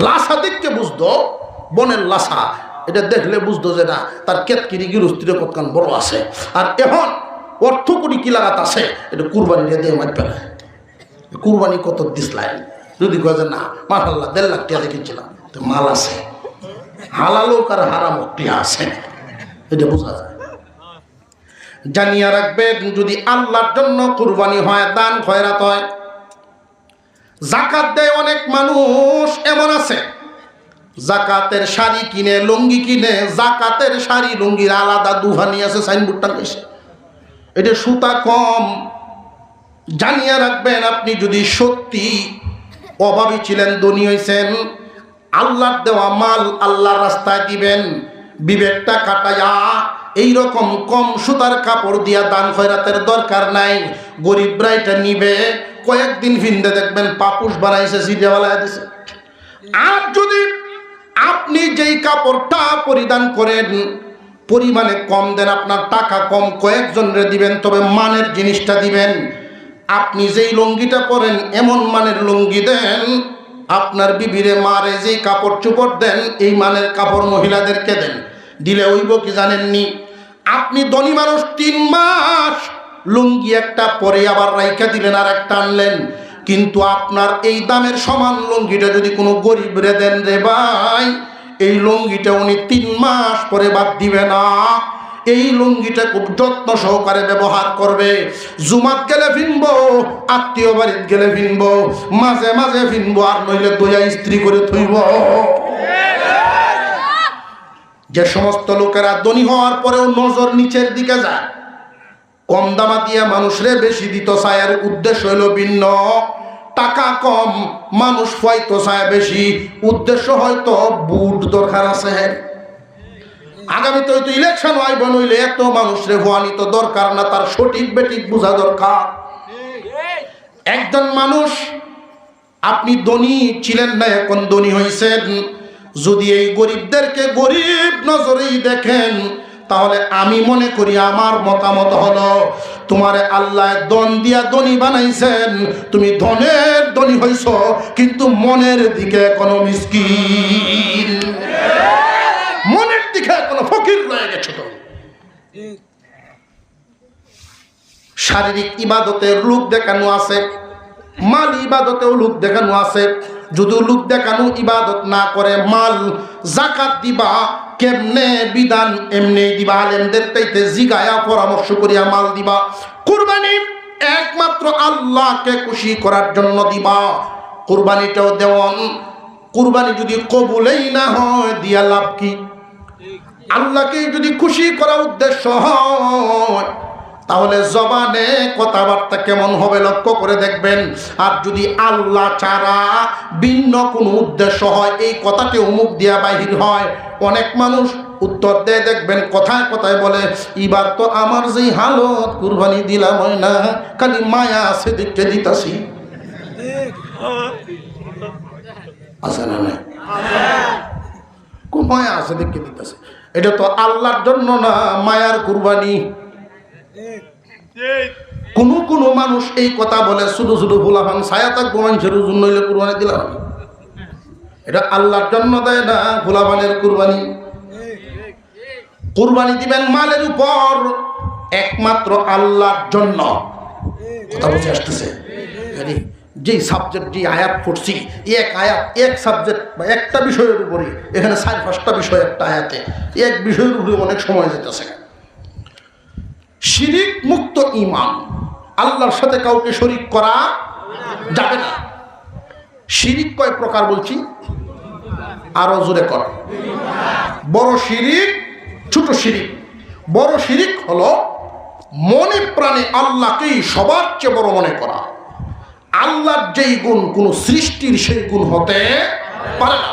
S1: লাশা দেখতে বুঝতো বনের লাশা, এটা দেখলে বুঝতো যে না তার কেতকিরি গিরস্তিরে কতখান বড় আছে। আর এখন অর্থ কোটি কি লাগাত আছে, এটা কুরবানি দিয়ে মারবে না। কুরবানি কত দিসলাই যদি কয় যে না মাশাআল্লাহ 1.5 লাখ টাকা কিনছিলাম, তো মাল আছে, হালালও আর হারামও টিয়া আছে, এটা বোঝা যায়। জানিয়া রাখবেন, যদি আল্লাহর জন্য কুরবানি হয়, দান খয়রাত হয়, যাকাত দেয়। অনেক মানুষ এমন আছে যাকাতের শাড়ি কিনে, লুঙ্গি কিনে, যাকাতের শাড়ি লুঙ্গির আলাদা দুহানি আছে, সাইনবোর্ড টাঙাইছে, এটা সুতা কম। জানিয়া রাখবেন, আপনি যদি সত্যি অভাবী ছিলেন, ধনী হয়েছেন, আল্লাহর দেওয়া মাল আল্লাহর রাস্তায় দিবেন, বিবেকটা কাটাইয়া। এইরকম কম সুতার কাপড় দিয়া দান খয়রাতের দরকার নাই। গরিবরা এটা নিবে, কয়েকদিন ভিন্দে দেখবেন পাপুস বানাইছে, সিরিয়াওয়ালায় দিছে। আর যদি আপনি যেই কাপড়টা পরিধান করেন পরিমাণে কম দেন, আপনার টাকা কম, কয়েকজনরে দিবেন, তবে মানের জিনিসটা দিবেন। আপনি যেই লুঙ্গিটা পরেন এমন মানের লুঙ্গি দেন, আপনার বিবিরে মারে যেই কাপড় চোপড় দেন এই মানের কাপড় মহিলাদেরকে দেন। দিলে হইব কি জানেননি? আপনি ধনী মানুষ 3 মাস লুঙ্গি একটা পরে আবার রাইখা দিলেন আর একটা আনলেন, কিন্তু আপনার এই দামের সমান লুঙ্গিটা যদি কোনো গরিব রে দেন, রে ভাই এই লুঙ্গিটা উনি 3 মাস পরে বাদ দিবে না। এই লুঙ্গিটা খুব যত্ন সহকারে ব্যবহার করবে। জুমাত গেলে ভিনবো, আত্মীয় বাড়িতে গেলে ভিনবো, মাঝে মাঝে ভিনবো, আর নইলে দইয়া ইস্ত্রি করে থইব। যে সমস্ত লোকেরা ধনী হওয়ার পরেও নজর নিচের দিকে যায়, কম দামা দিয়া মানুষরে বেশি দিত চায়, এর উদ্দেশ্য হইল ভিন্ন। টাকা কম, মানুষ হয়তো চায় বেশি, উদ্দেশ্য হয়তো বুট দরকার আছে। আগামীতে হয়তো ইলেকশন হয়, নইলে এত মানুষরে ভুয়ানিত দরকার না, তার সঠিক বেঠিক বোঝা দরকার। একজন মানুষ, আপনি ধনী ছিলেন না, এখন ধনী হয়েছেন, যদি এই গরিবদেরকে গরিব নজরেই দেখেন, তাহলে আমি মনে করি আমার মতামত হলো তোমারে আল্লাহ ধন দিয়া ধনী বানাইছেন, তুমি ধনের ধনী হইছ কিন্তু মনের দিকে এখনো মিসকিন, মনের দিকে এখনো ফকির রয়ে গেছো। তো শারীরিক ইবাদতের লোক দেখানো আছে, মাল ইবাদতেও লোক দেখানো আছে। যদি লোক দেখানো ইবাদত না করে, মাল যাকাত দিবা কেমনে বিধান এমনি দিবা, আলেমদের চাইতে জিগায়া পরামর্শ করিয়া মাল দিবা। কুরবানি একমাত্র আল্লাহকে খুশি করার জন্য দিবা। কুরবানিটাও দেওয়ান, কুরবানি যদি কবুলেই না হয় দিয়া লাভ কি? আল্লাহকে যদি খুশি করা উদ্দেশ্য হয়, তাহলে জবানে কথাবার্তা কেমন হবে লক্ষ্য করে দেখবেন। আর যদি আল্লাহ ছাড়া ভিন্ন কোনো উদ্দেশ্য হয়, এই কথাটি মুখ দিয়া বাহির হয়, অনেক মানুষ উত্তর দেয় দেখবেন কথায় কথায় বলে, এবার তো আমার যেই হালত কুরবানি দিলাম হয় না, খালি মায়া আছে দেখতে দিতাছি। আছে না না? খুব মায়া আছে দেখতে দিতাছে। এটা তো আল্লাহর জন্য না, মায়ার কুরবানি। কোন মানুষ এই কথা বলে শুধু শুধু ভোলাফান ছায়া থাকবো মানুষের ওজন নইলে কুরবানি দিলাম, এটা আল্লাহর জন্য দেয় না, ভোলাফানের কুরবানি। কুরবানি দিবেন মালের উপর একমাত্র আল্লাহর জন্য। কথা বুঝে আসতেছে? যে সাবজেক্ট, যে আয়াত পড়ছি, এক আয়াত এক সাবজেক্ট বা একটা বিষয়ের উপরে, এখানে 4-5টা বিষয় একটা আয়াতে, এক বিষয়ের উপরে অনেক সময় যেতেছে। শিরিক মুক্ত ঈমান, আল্লাহর সাথে কাউকে শরীক করা যাবে না। শিরিক কয় প্রকার বলছি, আরো জোরে কর। বড় শিরিক, ছোট শিরিক। বড় শিরিক হলো মনে প্রাণে আল্লাহকেই সবার চেয়ে বড় মনে করা। আল্লাহর যেই গুণ কোন সৃষ্টির সেই গুণ হতে পারে না।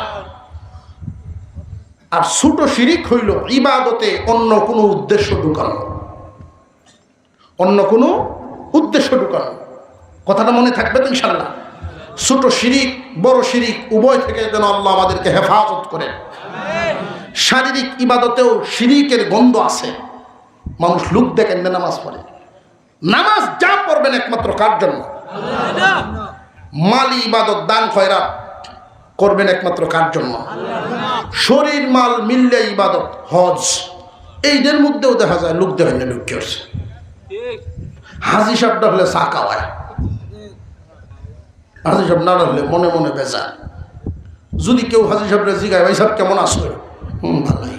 S1: আর ছোট শিরিক হইল ইবাদতে অন্য কোনো উদ্দেশ্য ঢুকানো, অন্য কোনো উদ্দেশ্য ঢুকানো। কথাটা মনে থাকবে তো ইনশাল্লাহ? ছোট শিরিক বড় শিরিক উভয় থেকে যেন আল্লাহ আমাদেরকে হেফাজত করে। শারীরিক ইবাদতেও শিরিকের গন্ধ আছে। মানুষ লোক দেখেন না নামাজ পড়ে, নামাজ যা পড়বেন একমাত্র কার জন্য? মালি ইবাদত দান খয়রাত করবেন একমাত্র কার জন্য? শরীর মাল মিললে ইবাদত, হজ, এইদের মধ্যেও দেখা যায় লোক দেখেন না লোক করছে। হাজি সাহেবটা হলে চা খাওয়ায়, হাজি সাহেব না হলে মনে মনে বেজা। যদি কেউ হাজি সাহেবরা জিগায়, ভাই সাহেব কেমন আছো? ভালোই।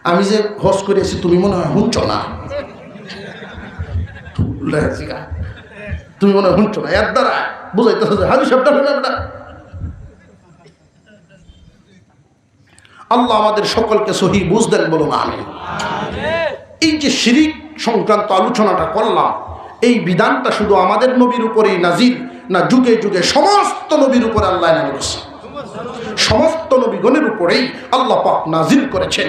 S1: আমি যে হজ করেছি তুমি মনে হয় শুনছ না, তুমি মনে হয় শুনছ না, এর দ্বারা বুঝাইতেছ যে হাজি সাহেবটা হলে না। আল্লাহ আমাদের সকলকে সহি বুঝ দেন, বলুন আমিন। এই যে শিরিক সংক্রান্ত আলোচনাটা করলাম, এই বিধানটা শুধু আমাদের নবীর উপরেই নাজিল না, যুগে যুগে সমস্ত নবীর উপরে আল্লাহ নাজিল করেছেন, সমস্ত নবীগণের উপরেই আল্লাহ পাক নাজিল করেছেন।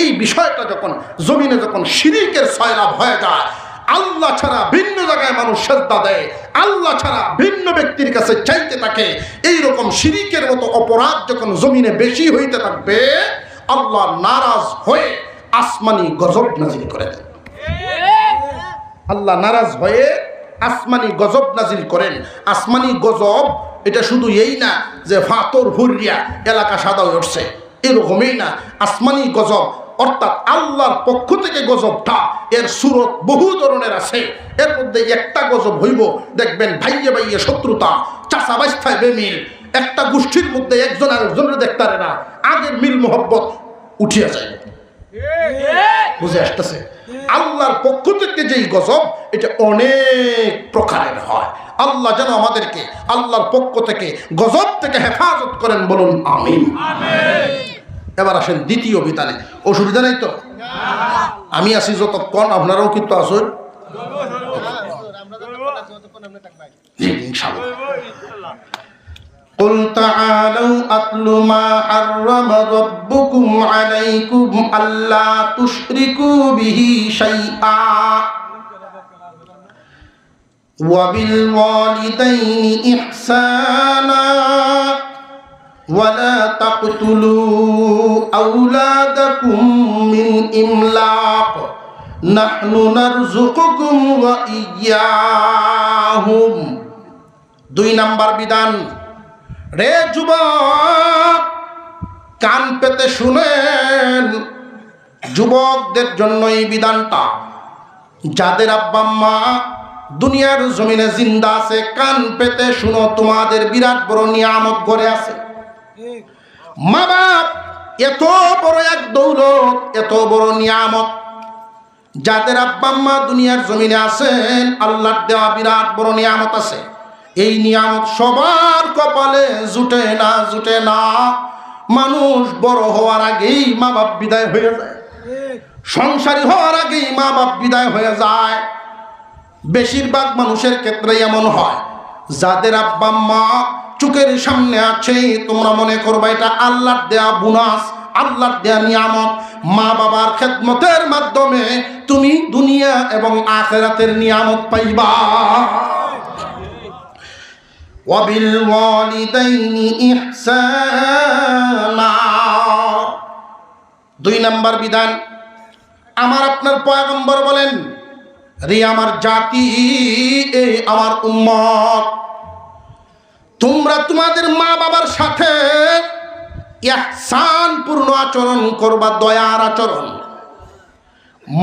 S1: এই বিষয়টা যখন জমিনে যখন শিরিকের সয়লাভ হয়ে যায়, আল্লাহ ছাড়া ভিন্ন জায়গায় মানুষ সেজদা দেয়, আল্লাহ ছাড়া ভিন্ন ব্যক্তির কাছে চাইতে থাকে, এইরকম শিরিকের মতো অপরাধ যখন জমিনে বেশি হইতে থাকবে, আল্লাহ নারাজ হয়ে আসমানি গজব নাজিল করে দেন। আল্লাহ নারাজ হয়ে আসমানি গজব নাজিল করেন। আসমানি গজব এটা শুধু এই না যে ফাতর হুরিয়া এলাকা সাদা হয়ে উঠছে, এরকমই না। আসমানি গজব অর্থাৎ আল্লাহর পক্ষ থেকে গজবটা, এর সুরত বহু ধরনের আছে। এর মধ্যে একটা গজব হইব, দেখবেন ভাইয়ে ভাইয়ে শত্রুতা, চাচা বাইস্তায় বেমিল, একটা গোষ্ঠীর মধ্যে একজন আরেকজনের দেখতে পারে না, আগের মিল মোহব্বত উঠিয়া যায়। বুঝে আসতেছে? আল্লাহর পক্ষ থেকে যেই গজব, এটা অনেক প্রকারের হয়। আল্লাহ যেন আমাদেরকে আল্লাহর পক্ষ থেকে গজব থেকে হেফাজত করেন, বলুন আমিন। এবার আসেন দ্বিতীয় বিধানে। অসুবিধা নেই তো? আমি আছি যতক্ষণ, আপনারাও কিন্তু আসুন ইনশাআল্লাহ। قل تعالوا أتل ما حرم ربكم عليكم ألا تشركوا به شيئا وبالوالدين إحسانا ولا تقربوا তাকতুলু আওলাদাকুম মিন ইমলাক নাহনু নারযুকুকুম ওয়া ইয়্যাহুম। 2 নাম্বার বিধান, রে যুবক কান পেতে শুনেন, যুবকদের জন্য এই বিধানটা। যাদের আব্বা মা দুনিয়ার জমিনে জিন্দা আছে, কান পেতে শুনো, তোমাদের বিরাট বড় নিয়ামত ঘরে আছে। মা বাপ এত বড় এক দৌলত, এত বড় নিয়ামত। যাদের আব্বা মা দুনিয়ার জমিনে আছেন, আল্লাহর দেওয়া বিরাট বড় নিয়ামত আছে। এই নিয়ামত সবার কপালে জুটে না, জুটে না। মানুষ বড় হওয়ার আগেই মা বাপ বিদায় হয়ে যায়, সংসারী হওয়ার আগেই মা বাপ বিদায় হয়ে যায়। বেশিরভাগ মানুষের ক্ষেত্রে এমন হয়। যাদের আব্বা মা চোখের সামনে আছে, তোমরা মনে করবা এটা আল্লাহর দেয়া বোনাস, আল্লাহর দেয়া নিয়ামত। মা বাবার খেদমতের মাধ্যমে তুমি দুনিয়া এবং আখিরাতের নিয়ামত পাইবা। ওয়াবিল ওয়ালিদাইনি ইহসানা। 2 নাম্বার বিধান, আমার আপনার পয়গম্বর বলেন, রে আমার জাতি, এই আমার উম্মত, তোমরা তোমাদের মা বাবার সাথে ইহসান পূর্ণ আচরণ করবা, দয়ার আচরণ।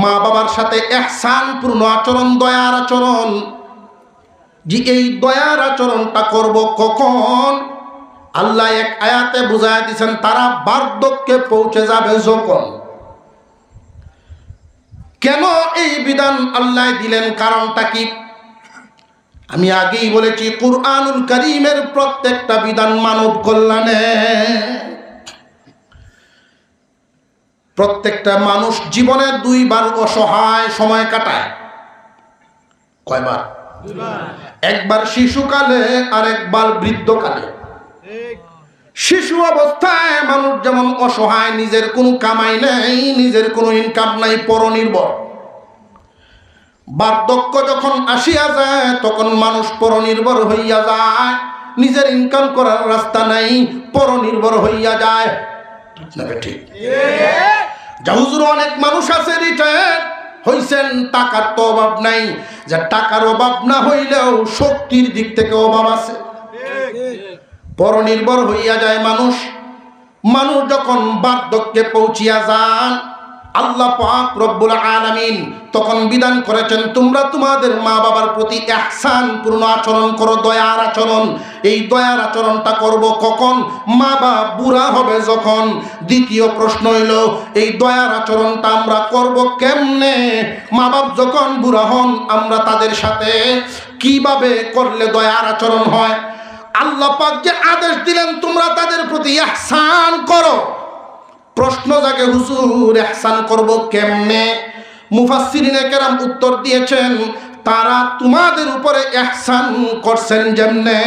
S1: মা বাবার সাথে ইহসান পূর্ণ আচরণ, দয়ার আচরণ। যে এই দয়ার আচরণটা করব কখন? আল্লাহ এক আয়াতে বুঝায় দিয়েছেন, তারা বার্ধক্যে পৌঁছে যাবে যখন। কেন এই বিধান আল্লাহ দিলেন, কারণটা কি? আমি আগেই বলেছি, কুরআনুল কারীমের প্রত্যেকটা বিধান মানব কল্যাণে। প্রত্যেকটা মানুষ জীবনে 2 বার অসহায় সময় কাটায়। কয়বার? 2 একবার শিশুকালে আর একবার বৃদ্ধকালে। শিশু অবস্থায় মানুষ যেমন অসহায়, নিজের কোনো কামাই নেই, নিজের কোনো ইনকাম নাই, পরনির্ভর। বার্ধক্য যখন আসিয়া যায়, তখন মানুষ পরনির্ভর হইয়া যায়, নিজের ইনকাম করার রাস্তা নাই, পরনির্ভর হইয়া যায়। ঠিক? হুজুর অনেক মানুষ আছে রিটায়ার্ড হইছেন, টাকার তো অভাব নাই। যে টাকার অভাব না হইলেও শক্তির দিক থেকে অভাব আছে, পরনির্ভর হইয়া যায় মানুষ। মানুষ যখন বার্ধক্যে পৌঁছিয়া যান, আল্লাহ পাক রব্বুল আলামিন তখন বিধান করেছেন, তোমরা তোমাদের মা বাবার প্রতি ইহসান পূর্ণ আচরণ করো, দয়ার আচরণ। এই দয়ার আচরণটা করব কখন? মা বাপ বুড়া হবে যখন। দ্বিতীয় প্রশ্ন হইল, এই দয়ার আচরণটা আমরা করব কেমনে? মা বাপ যখন বুড়া হন, আমরা তাদের সাথে কিভাবে করলে দয়ার আচরণ হয়? আল্লাহ পাক যে আদেশ দিলেন তোমরা তাদের প্রতি ইহসান করো, প্রশ্ন জাগে, হুজুর ইহসান করব কেমনে? মুফাসসিরিনে কেরাম উত্তর দিয়েছেন, তারা তোমাদের উপরে ইহসান করছেন যেমনে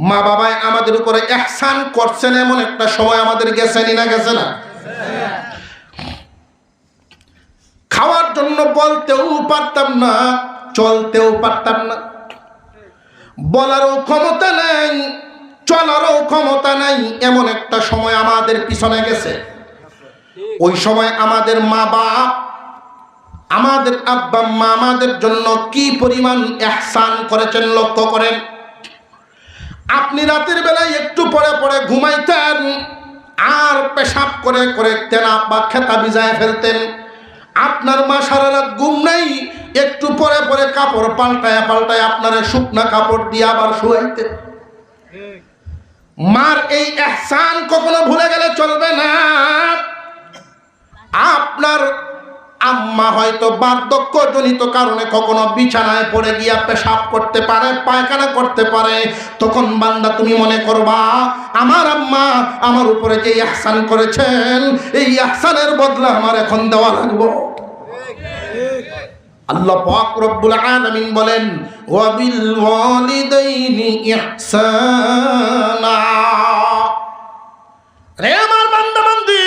S1: মা বাবাই আমাদের উপরে ইহসান করছেন, এমন একটা সময় আমাদের গেছেনি না, গেছে না? খাওয়ার জন্য বলতেও পারতাম না, চলতেও পারতাম না, বলারও ক্ষমতা নেই, চলারও ক্ষমতা নাই, এমন একটা সময় আমাদের পিছনে গেছে। ওই সময় আমাদের মা বাপ, আমাদের আব্বা মা আমাদের জন্য কি পরিমাণ ইহসান করেছেন লক্ষ্য করেন। আপনি রাতের বেলায় একটু পরে পরে ঘুমাইতেন, আর পেশাব করে করে তেনা বা খেতা ভিজায় ফেলতেন। আপনার মা সারা রাত ঘুম নাই, একটু পরে পরে কাপড় পাল্টায় পাল্টায় আপনার শুকনা কাপড় দিয়ে আবার শুয়াইতেন। মার এই ইহসান কখনো ভুলে গেলে চলবে না। আপনার আম্মা হয়তো বার্ধক্যজনিত কারণে কখনো বিছানায় পড়ে গিয়া পেশাব করতে পারে, পায়খানা করতে পারে, তখন বান্দা তুমি মনে করবা আমার আম্মা আমার উপরে যে ইহসান করেছেন, এই ইহসানের বদলা আমার এখন দেওয়া লাগবে। আল্লাহ পাক রব্বুল আলামিন বলেন, ওয়া বিল ওয়ালিদাইনি ইহসানা। রে আমার বান্দা বান্দি,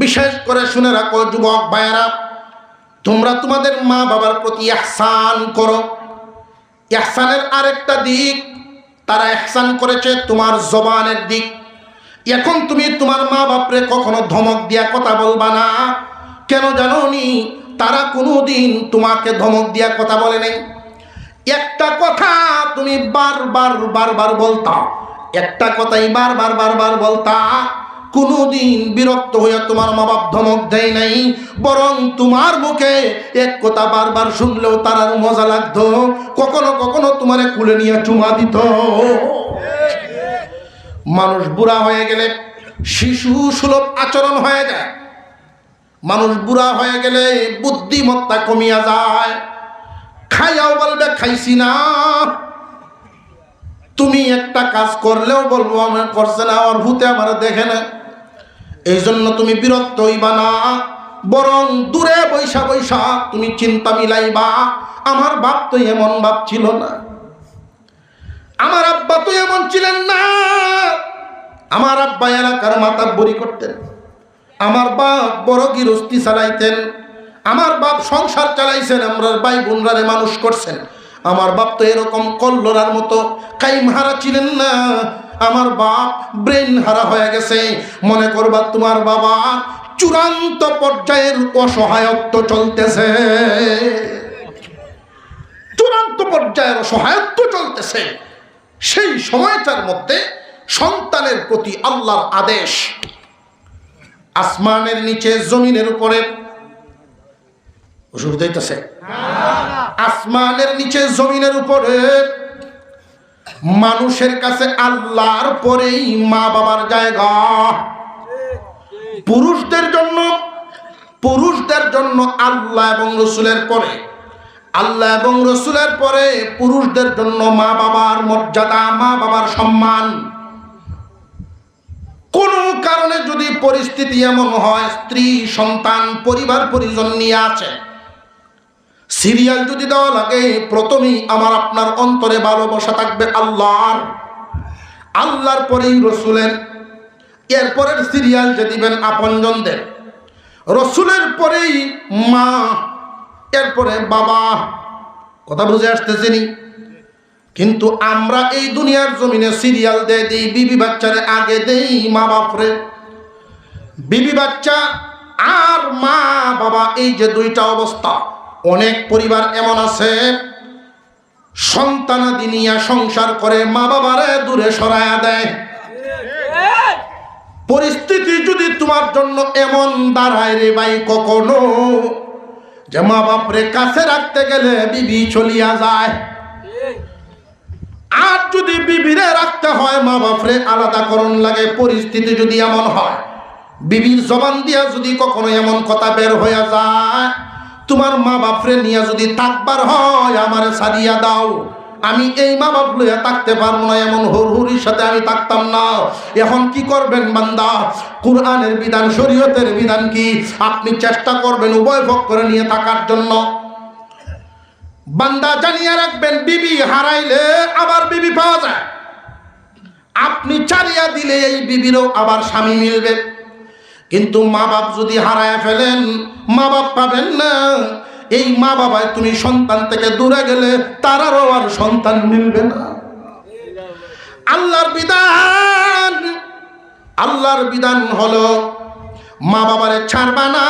S1: বিশেষ করে শুনে রাখো যুবক ভাইয়েরা, তোমরা তোমাদের মা বাবার প্রতি ইহসান করো। ইহসানের আরেকটা দিক, তারা ইহসান করেছে তোমার জবানের দিক। এখন তুমি তোমার মা বাপরে কখনো ধমক দিয়া কথা বলবা না। কেন জানো নি? তারা কোনোদিন তোমাকে ধমক দিয়া কথা বলে নাই। একটা কথা তুমি বারবার বলতা, একটা কথাই বারবার বলতা। কোনোদিন বিরক্ত হইয়া তোমার মা বাপ ধমক দেয় নাই, বরং তোমার মুখে এক কথা বারবার শুনলেও তার আর মজা লাগতো। কখনো কখনো তোমারে কুলে নিয়ে চুমা দিত। মানুষ বুড়া হয়ে গেলে শিশু সুলভ আচরণ হয়ে যায়। মানুষ বুড়া হয়ে গেলে বুদ্ধিমত্তা কমিয়া যায়। খাইয়াও বলবে খাইছি না। তুমি একটা কাজ করলেও বলবো আমার করছে না, আর ভূতে আমার দেখে না। এই জন্য তুমি বিরক্ত হইবা না, বরং দূরে বৈশা বৈশা তুমি চিন্তা মিলাইবা, আমার বাপ তো এমন বাপ ছিল না, আমার আব্বা তো এমন ছিলেন না। আমার আব্বা এলাকার মাতাব্বরি করতেন, আমার বাপ বড় গৃহস্থী চালাইতেন, আমার বাপ সংসার চালাইছেন, আমরা ভাই বোনরারে মানুষ করছেন। আমার বাপ তো এরকম কল্লোরার মতো কাইম হারা ছিলেন না। আমার বাপ ব্রেন হারা হয়ে গেছে। মনে করবা তোমার বাবা চূড়ান্ত পর্যায়ের অসহায়ত্ব চলতেছে, চূড়ান্ত পর্যায়ের অসহায়ত্ব চলতেছে। সেই সময়টার মধ্যে সন্তানের প্রতি আল্লাহর আদেশ, আসমানের নিচে জমিনের উপরে ওষুধ দিতেছে, আসমানের নিচে জমিনের উপরে মানুষের কাছে আল্লাহর পরেই মা বাবার জায়গা। পুরুষদের জন্য আল্লাহ এবং রসুলের পরে, আল্লাহ এবং রসুলের পরে পুরুষদের জন্য মা বাবার মর্যাদা, মা বাবার সম্মান। কোনো কারণে যদি পরিস্থিতি এমন হয়, স্ত্রী সন্তান পরিবার পরিজন নিয়ে আছে, সিরিয়াল যদি দেওয়া লাগে, প্রথমেই আমার আপনার অন্তরে ভালোবাসা থাকবে আল্লাহর পরেই রসুলের, এরপরের সিরিয়াল যে দিবেন আপনজনদের, রসুলের পরেই মা, এরপরে বাবা। কথা বুঝে আসতেছেনি? কিন্তু আমরা এই দুনিয়ার জমিনে সিরিয়াল দিয়ে দিই, বিবি বাচ্চারে আগে দেই মা বাপরে। বিবি বাচ্চা আর মা বাবা, এই যে দুইটা অবস্থা। অনেক পরিবার এমন আছে সন্তানাদি নিয়ে সংসার করে মা বাবারে দূরে সরায়া দেয়। পরিস্থিতি যদি তোমার জন্য এমন দাঁড়ায় রে ভাই কখনো, যে মা বাপরে কাছে রাখতে গেলে বিবি চলিয়া যায়, আর যদি বিবিরে রাখতে হয় মা বাপরে আলাদা করণ লাগে। পরিস্থিতি যদি এমন হয়, বিবির জবান দিয়া যদি কখনো এমন কথা বের হইয়া যায়, তোমার মা বাপরে নিয়ে যদি থাকবার হয়, আমারে ছাড়িয়া দাও, আমি এই মা বাপ লইয়া থাকতে পারবো না, এমন হুরহুরির সাথে আমি থাকতাম না। এখন কি করবেন বান্দা? কুরআনের বিধান, শরীয়তের বিধান কি? আপনি চেষ্টা করবেন উভয় পক্ষে নিয়ে থাকার জন্য। বান্দা জানিয়ে রাখবেন, বিবি হারাইলে আবার বিবি পাওয়া যায়। আপনি ছাড়িয়া দিলে এই বিবিরও আবার স্বামী মিলবে। কিন্তু মা বাপ যদি হারায় ফেলেন, মা বাপ পাবেন না। এই মা বাবায় তুমি সন্তান থেকে দূরে গেলে তারারও আর সন্তান মিলবে না। আল্লাহর বিধান হলো মা বাবারে ছাড়বা না,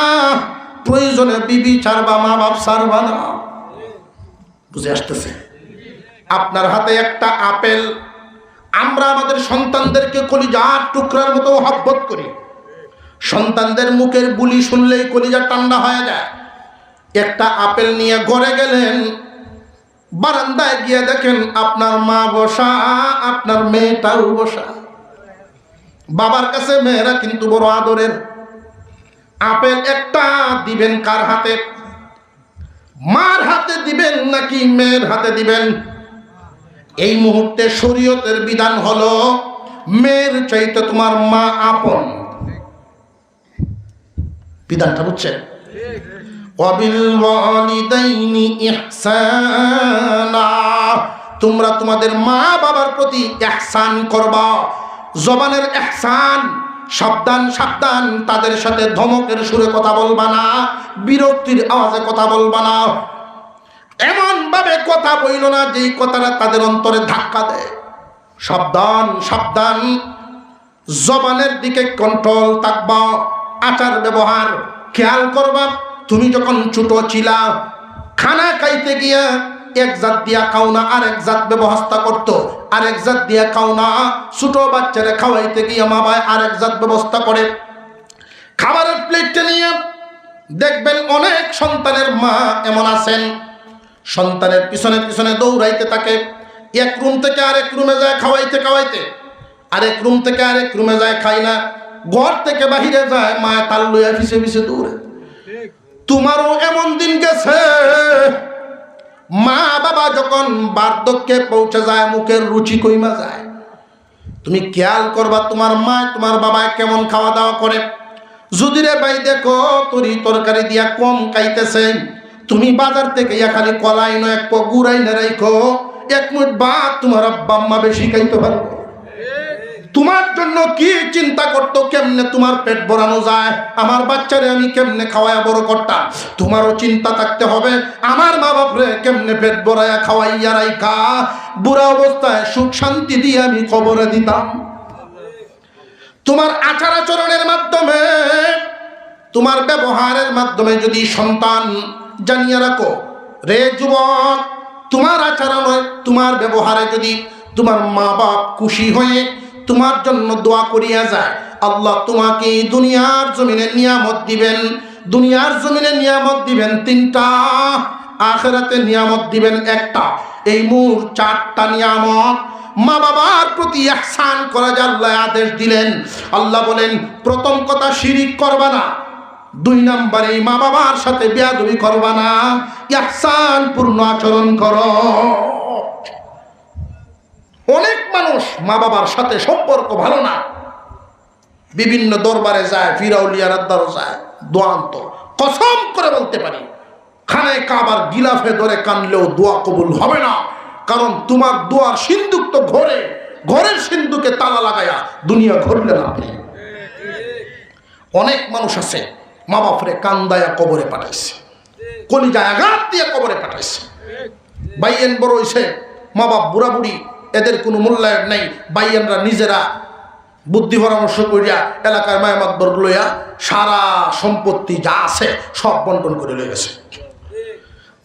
S1: প্রয়োজনে বিবি ছাড়বা, মা বাপ ছাড়বা না। বুঝে আসতেছে? আপনার হাতে একটা আপেল, আমরা আমাদের সন্তানদেরকে কলিজার টুকরার মতো মহব্বত করি। সন্তানদের মুখের বুলি শুনলেই কলিজা ঠান্ডা হয়ে যায়। একটা আপেল নিয়ে ঘরে গেলেন, বারান্দায় গিয়ে দেখেন আপনার মা বসা, আপনার মেয়েটাও বসা। বাবার কাছে মেয়েরা কিন্তু বড় আদরের। আপেল একটা দিবেন কার হাতে? মার হাতে দিবেন নাকি মেয়ের হাতে দিবেন? এই মুহূর্তে শরীয়তের বিধান হলো মেয়ের চাইতে তোমার মা আপন। বিধানটা বুঝছেন? ওয়াবিল ওয়ালিদাইনি ইহসানা, তোমরা তোমাদের মা বাবার প্রতি ইহসান করবা। জবানের ইহসান, সাবধান সাবধান, তাদের সাথে ধমকের সুরে কথা বলবা না, বিরক্তির আওয়াজে কথা বলবা না। এমন ভাবে কথা বইল না যেই কথাটা তাদের অন্তরে ধাক্কা দেয়। সাবধান সাবধান, জবানের দিকে কন্ট্রোল থাকবা, আচার ব্যবহার খেয়াল করবা। তুমি যখন ছোট ছিলা, খানা খাইতে গিয়া এক জাত দিয়া খাও না, আরেক জাত ব্যবস্থা করতো, আরেক জাত দিয়া খাও না। ছোট বাচ্চারে খাওয়াইতে গিয়া মা বাবা আরেক জাত ব্যবস্থা করে। খাবারের প্লেটটা নিয়ে দেখবেন অনেক সন্তানের মা এমন আছেন, সন্তানের পিছনে পিছনে দৌড়াইতে থাকে, এক রুম থেকে আরেক রুমে যায় খাওয়াইতে খাওয়াইতে, আরেক রুম থেকে আরেক রুমে যায় খাই না, ঘর থেকে বাহিরে যায় মায় তাল লইয়া পিছে পিছে দৌড়ে। তোমারও এমন দিন গেছে, মা বাবা যখন বার্ধক্যে পৌঁছে যায় মুখের রুচি কইমা যায়। তুমি খেয়াল করবা তোমার মা তোমার বাবা কেমন খাওয়া দাওয়া করে। যদি রে ভাই দেখো তরি তরকারি দিয়া কম খাইতেছে, তুমি বাজার থেকে খালি কলাই নয় এক গুড়াই না রাখো, এক মুঠ ভাত তোমার আব্বা আম্মা বেশি খাইতে পারবো। তোমার জন্য কি চিন্তা করতো, কেমনে তোমার পেট ভরানো যায়, আমার বাচ্চারে আমি কেমনে খাওয়াইয়া বড় করতাম। তোমারও চিন্তা থাকতে হবে, আমার মা বাপরে কেমনে পেট ভরাইয়া খাওয়াইয়া রাইখা বুড়া অবস্থায় সুখ শান্তি দিয়ে আমি কবরে দিতাম। তোমার আচার আচরণের মাধ্যমে, তোমার ব্যবহারের মাধ্যমে যদি সন্তান জানিয়ে রাখো, রে যুবক, তোমার আচরণ তোমার ব্যবহারে যদি তোমার মা বাপ খুশি হয়ে তোমার জন্য দোয়া করিয়া যায়, আল্লাহ তোমাকে দুনিয়ার জমিনে নিয়ামত দিবেন। দুনিয়ার জমিনে নিয়ামত দিবেন তিনটা, আখিরাতে নিয়ামত দিবেন একটা। এই মোট চারটা নিয়ামত মা বাবার প্রতি ইহসান করা যে আল্লাহ আদেশ দিলেন। আল্লাহ বলেন প্রথম কথা শিরিক করবা না, দুই নম্বরে মা বাবার সাথে বেয়াদবি করবা না, ইহসান পূর্ণ আচরণ করো। অনেক মানুষ মা বাবার সাথে সম্পর্ক ভালো না, বিভিন্ন দরবারে যায়, ফিরাউলিয়ার দ্বারা যায়, দোয়ান্ত কসম করে বলতে পারি খানায় কাবার গিলাফে ধরে কানলেও দোয়া কবুল হবে না। কারণ তোমার দোয়ার সিন্দুক তো ঘরে, ঘরের সিন্দুকে তালা লাগায়া দুনিয়া ঘুরলে না। অনেক মানুষ আছে মা বাপরে কান্দায়া কবরে পাঠাইছে, কলিজায় আঘাত দিয়ে কবরে পাঠাইছে। বাইয়েন বড় হইছে, মা বাপ বুড়া বুড়ি, এদের কোনো মূল্যায়ন নেই। বাইয়েনরা নিজেরা বুদ্ধি পরামর্শ করিয়া এলাকার মায়ামাতবর লইয়া সারা সম্পত্তি যা আছে সব বন্টন করে লয়ে গেছে।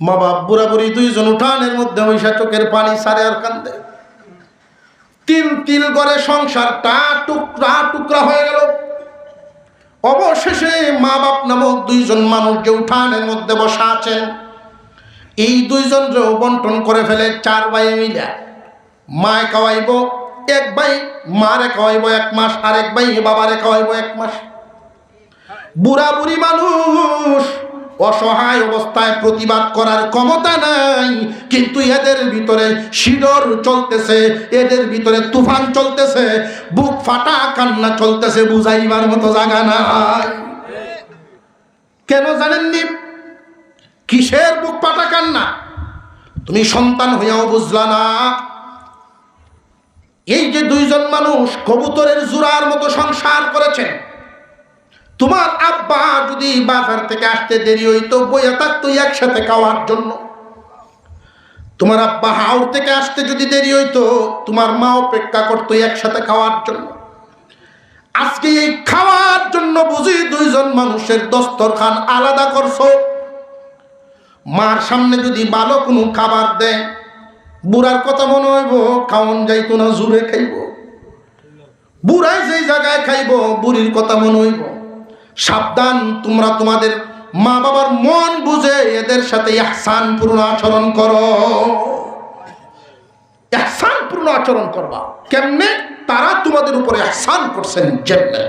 S1: মা বাপ বুড়া বুড়ি দুইজন উঠানের মধ্যে বৈশা চোখের পানি সারে আর কান্দে। তিল তিল করে সংসারটা টুকরা টুকরা হয়ে গেল। অবশেষে মা বাপ নামক দুইজন মানুষ যে উঠানের মধ্যে বসা আছেন, এই দুইজনকেও বন্টন করে ফেলে চার ভাই মিলে। মায় খাওয়াইব এক ভাই, মারে খাওয়াইব 1 মাস, আরেক ভাই বাবারে খাওয়াইব 1 মাস। বুড়া বুড়ি মানুষ অসহায় অবস্থায় প্রতিবাদ করার ক্ষমতা নাই, কিন্তু এদের ভিতরে শিডর চলতেছে, এদের ভিতরে তুফান চলতেছে, বুক ফাটা কান্না চলতেছে, বুঝাইবার মতো জায়গা নাই। কেন জানেননি? কিসের বুক ফাটা কান্না? তুমি সন্তান হইয়াও বুঝলা না। এই যে দুইজন মানুষ কবুতরের জোড়ার মতো সংসার করেছেন, তোমার আব্বা যদি বাজার থেকে আসতে দেরি হইতো বইয়া থাকতো একসাথে খাওয়ার জন্য, তোমার আব্বা হাওড় থেকে আসতে যদি দেরি হইতো তোমার মা অপেক্ষা করতো একসাথে খাওয়ার জন্য। আজকে এই খাওয়ার জন্য বুঝি দুইজন মানুষের দস্তরখান আলাদা করছো। মার সামনে যদি ভালো কোনো খাবার দেয়, বুড়ার কথা মনে হইব খাওন যাইতো না, জুড়ে খাইব। বুড়াই যেই জায়গায় খাইব বুড়ির কথা মনে হইব। সাবধান, তোমরা তোমাদের মা বাবার মন বুঝে এদের সাথে ইহসান পূর্ণ আচরণ করো। ইহসান পূর্ণ আচরণ করবা। কেমনে? তারা তোমাদের উপরে ইহসান করছেন যেমনে।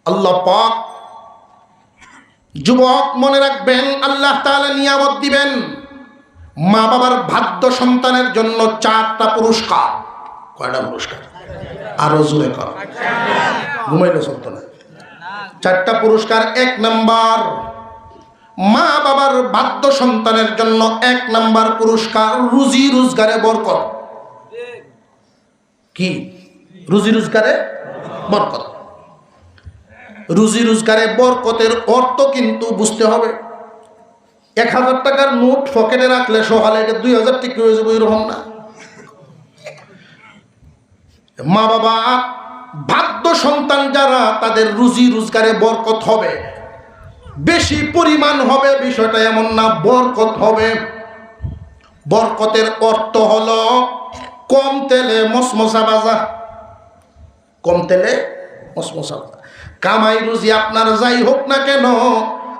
S1: আল্লাহ পাক, যুবক মনে রাখবেন, আল্লাহ তাআলা নিয়ামত দিবেন। মা বাবার ভাগ্য সন্তানের জন্য 4টা পুরস্কার। কয়টা পুরস্কার? আরো জোরে কর, ঘুমাইলে চলতো না। 4টা পুরস্কার। 1 নাম্বার, মা বাবার ভাগ্য সন্তানের জন্য 1 নাম্বার পুরস্কার রুজি রোজগারে বরকত। কি? রুজি রোজগারে বরকত। রুজি রোজগারে বরকতের অর্থ কিন্তু বুঝতে হবে। 1000 টাকার নোট পকেটে রাখলে সকালে 2000 টাকা হয়ে যাবে, এরকম না। মা বাবা বাধ্য সন্তান যারা, তাদের রুজি রোজগারে বরকত হবে, বেশি পরিমাণ হবে বিষয়টা এমন না, বরকত হবে। বরকতের অর্থ হলো কম তেলে মসমসা ভাজা, কম তেলে মসমসা ভাজা। কামাই রুজি আপনার যাই হোক না কেন,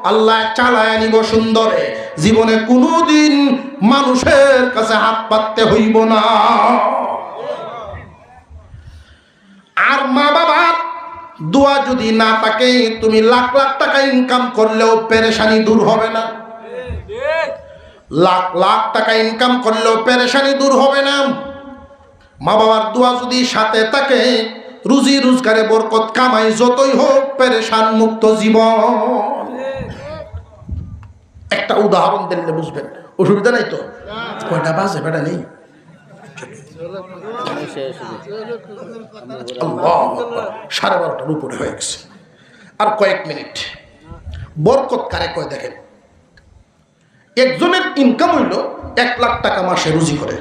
S1: আল্লাহ চালায় নিব সুন্দরে, জীবনে কোনোদিন মানুষের কাছে হাত পাততে হইব না। আর মা বাবার দোয়া যদি না থাকে, তুমি লাখ লাখ টাকা ইনকাম করলেও পেরেশানি দূর হবে না। লাখ লাখ টাকা ইনকাম করলেও পেরেশানি দূর হবে না। মা বাবার দোয়া যদি সাথে থাকে, রুজি রোজগারে বরকত, কামাই যতই হোক, পেরেশান মুক্ত জীবন। একটা উদাহরণ দিলে বুঝবেন, অসুবিধা নাই তো? কয়টা বাজে বেটা নেই? সাড়ে 12টার উপরে হয়ে গেছে, আর কয়েক মিনিট। বরকত কারে কয় দেখেন, একজনের ইনকাম হইল 1 লাখ টাকা মাসে রুজি করে,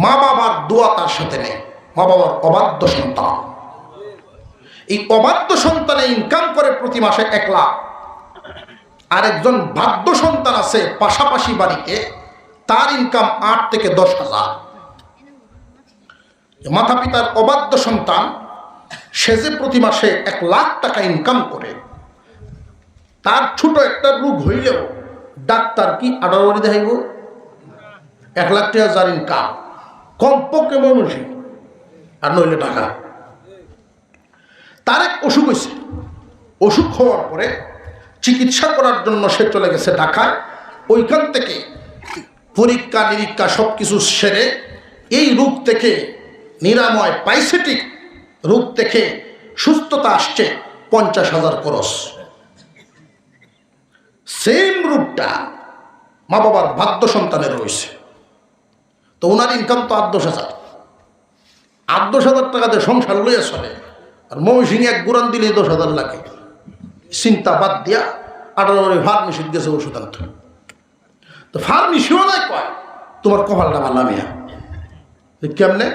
S1: মা বাবার দোয়া তার সাথে নেই, মা বাবার অবাধ্য সন্তান, এই অবাধ্য সন্তানে ইনকাম করে প্রতি মাসে 1 লাখ। আর একজন বাধ্য সন্তান আছে পাশাপাশি বাড়িতে, তার ইনকাম 8 থেকে 10,000। মাতা পিতার অবাধ্য সন্তান, সে যে প্রতি মাসে 1 লাখ টাকা ইনকাম করে, তার ছোট একটা রোগ হইলেও ডাক্তার কি 18 বাড়ি দেখাইব? 1 লাখ টাকা যার ইনকাম, কমপক্ষে ময়মনসিং, আর নইলে টাকা। তার এক অসুখ হয়েছে, অসুখ হওয়ার পরে চিকিৎসা করার জন্য সে চলে গেছে ঢাকায়। ওইখান থেকে পরীক্ষা নিরীক্ষা সব কিছু সেরে এই রোগ থেকে নিরাময় পাইছে, ঠিক রোগ থেকে সুস্থতা আসছে, 50,000 খরচ। সেম রোগটা মা বাবার বাধ্য সন্তানের রয়েছে, তো ওনার ইনকাম তো 8-10,000, 8-10,000 টাকা দিয়ে সংসার লইয়া চলে। আর ময়মনসিং এক গুরান দিলে 10,000 লাগে। চিন্তা বাদ দিয়া 18 বারে ফার্মেসিতে গেছে ওষুধ আনতে। তো ফার্মেসিও নাই, কয় তোমার কপালটা ভালো মিয়া। কেমনে?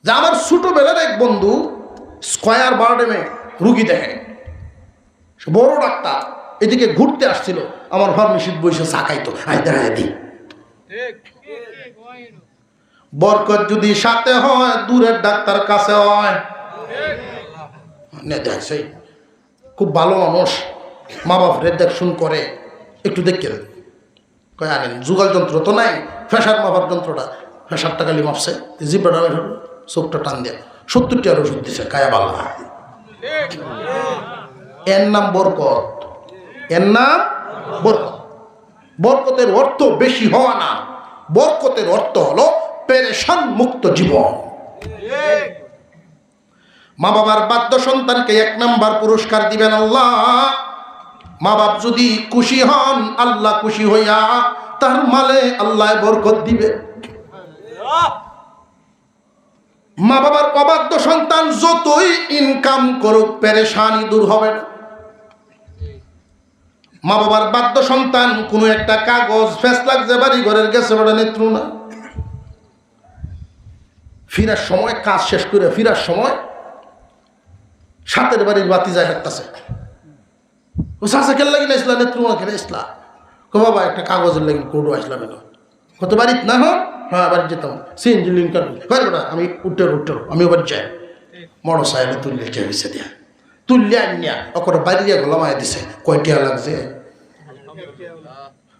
S1: যে আমার ছোটবেলার এক বন্ধু স্কয়ার বারডেমে রুগী দেখে, সে বড় ডাক্তার, এদিকে ঘুরতে আসছিল, আমার ফার্মেসিতে বসে চা খাইতো, আই দেখা দিই। বরকত যদি সাথে হয়, দূরের ডাক্তার কাছে হয়। দেখছে খুব ভালো মানুষ, মা বাপ দেখশুন করে, একটু দেখে কয় আনেন, যুগাল যন্ত্র তো নাই, ফেসার মাপার যন্ত্রটা, ফেসারটা খালি মাপছে, জিব্বাটা চোখটা টান দিয়ে 70 টাকার ওষুধ দিছে, কায়া বাল্লা। এর নাম বরকত, এর নাম বরকত। বরকতের অর্থ বেশি হওয়া না, বরকতের অর্থ হলো পেরেশান মুক্ত জীবন। মা বাবার বাধ্য সন্তানকে 1 নাম্বার পুরস্কার দিবেন আল্লাহ। মা বাপ যদি খুশি হন, আল্লাহ খুশি হইয়া তার মালে আল্লাহ বরকত দিবে। মা বাবার অবাধ্য সন্তান যতই ইনকাম করুক, পেরেশানি দূর হবে না। মা বাবার বাধ্য সন্তান কোনো একটা কাগজ ফেস লাগছে, বাড়ি ঘরের গেছে বড় নেত্র না, ফিরার সময় কাজ শেষ করে ফিরার সময় সাতের বাড়ির বাতি যায় হাঁটতেছে, ও চাষা খেল লাগি না ইসলা নেত্রুমা খেলে ইসলা, কো বাবা একটা কাগজের লাগি কোর্টও আসলাম, এলো কত বাড়িত না হোক, হ্যাঁ বাড়ি যেতাম, সিএনজি লিঙ্কার না, আমি উঠতে আমিও বাড়ি যাই, মর সাহেবে তুললে কে হয়েছে দিয়া, তুললে আনিয়া ওটা বাড়ি দিয়ে গোলামায় দিছে, কয়টিয়া লাগছে,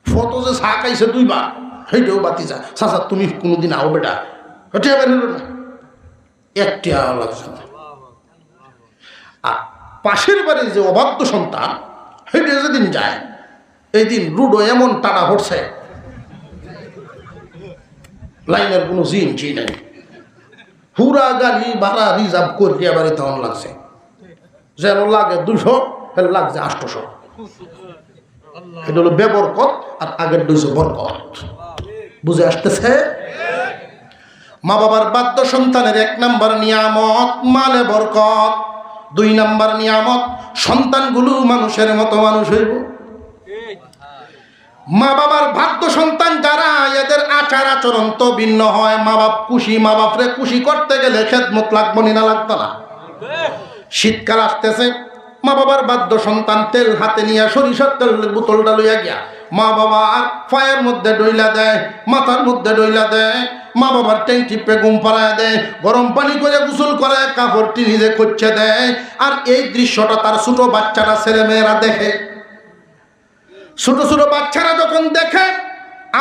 S1: ফটো যে চা খাইছে 2 বার, সেইটাও বাতি যা, চাচা তুমি কোনোদিন আও বেটা, ওটিয়া বের হলো না, একটিয়া লাগছে না। আর পাশের বাড়ির যে অবাধ্য সন্তান, সেইটা যেদিন যায়, এই দিন রুডো এমন টানা পড়ছে, লাইনের কোনো জিনজি নাই, পুরা গাড়ি ভাড়া রিজার্ভ করিয়া বাড়ি তখন লাগছে, যেন লাগে 200, ফের লাগছে 800। এটা হলো বেবরকত, আর আগের 200 বরকত। বুঝে আসতেছে? মা বাবার বাধ্য সন্তানের 1 নাম্বার নিয়ামত মালে বরকত, 2 নাম্বার নিয়ামত সন্তানগুলো মানুষের মতো মানুষ হইব। মা বাবার ভাগ্য সন্তান যারা, এদের আচার আচরণ তো ভিন্ন হয়। মা বাপ খুশি, মা বাপরে খুশি করতে গেলে খেদমত লাগবো না লাগতো না? শীতকাল আসতেছে, মা বাবার বাধ্য সন্তান তেল হাতে নিয়ে সরিষার তেলের বোতলটা লইয়া গিয়া মা বাবা পায়ের মধ্যে ডইলা দেয়, মাথার মধ্যে ডইলা দেয়, মা বাবার ট্যাঙ্ক টিপে ঘুম পাড়ায় দেয়, গরম পানি করে গোসল করে কাপড়টি নিজে খুঁজছে দেয়। আর এই দৃশ্যটা তার ছোট বাচ্চারা, ছেলে মেয়েরা দেখে। ছোট ছোট বাচ্চারা যখন দেখে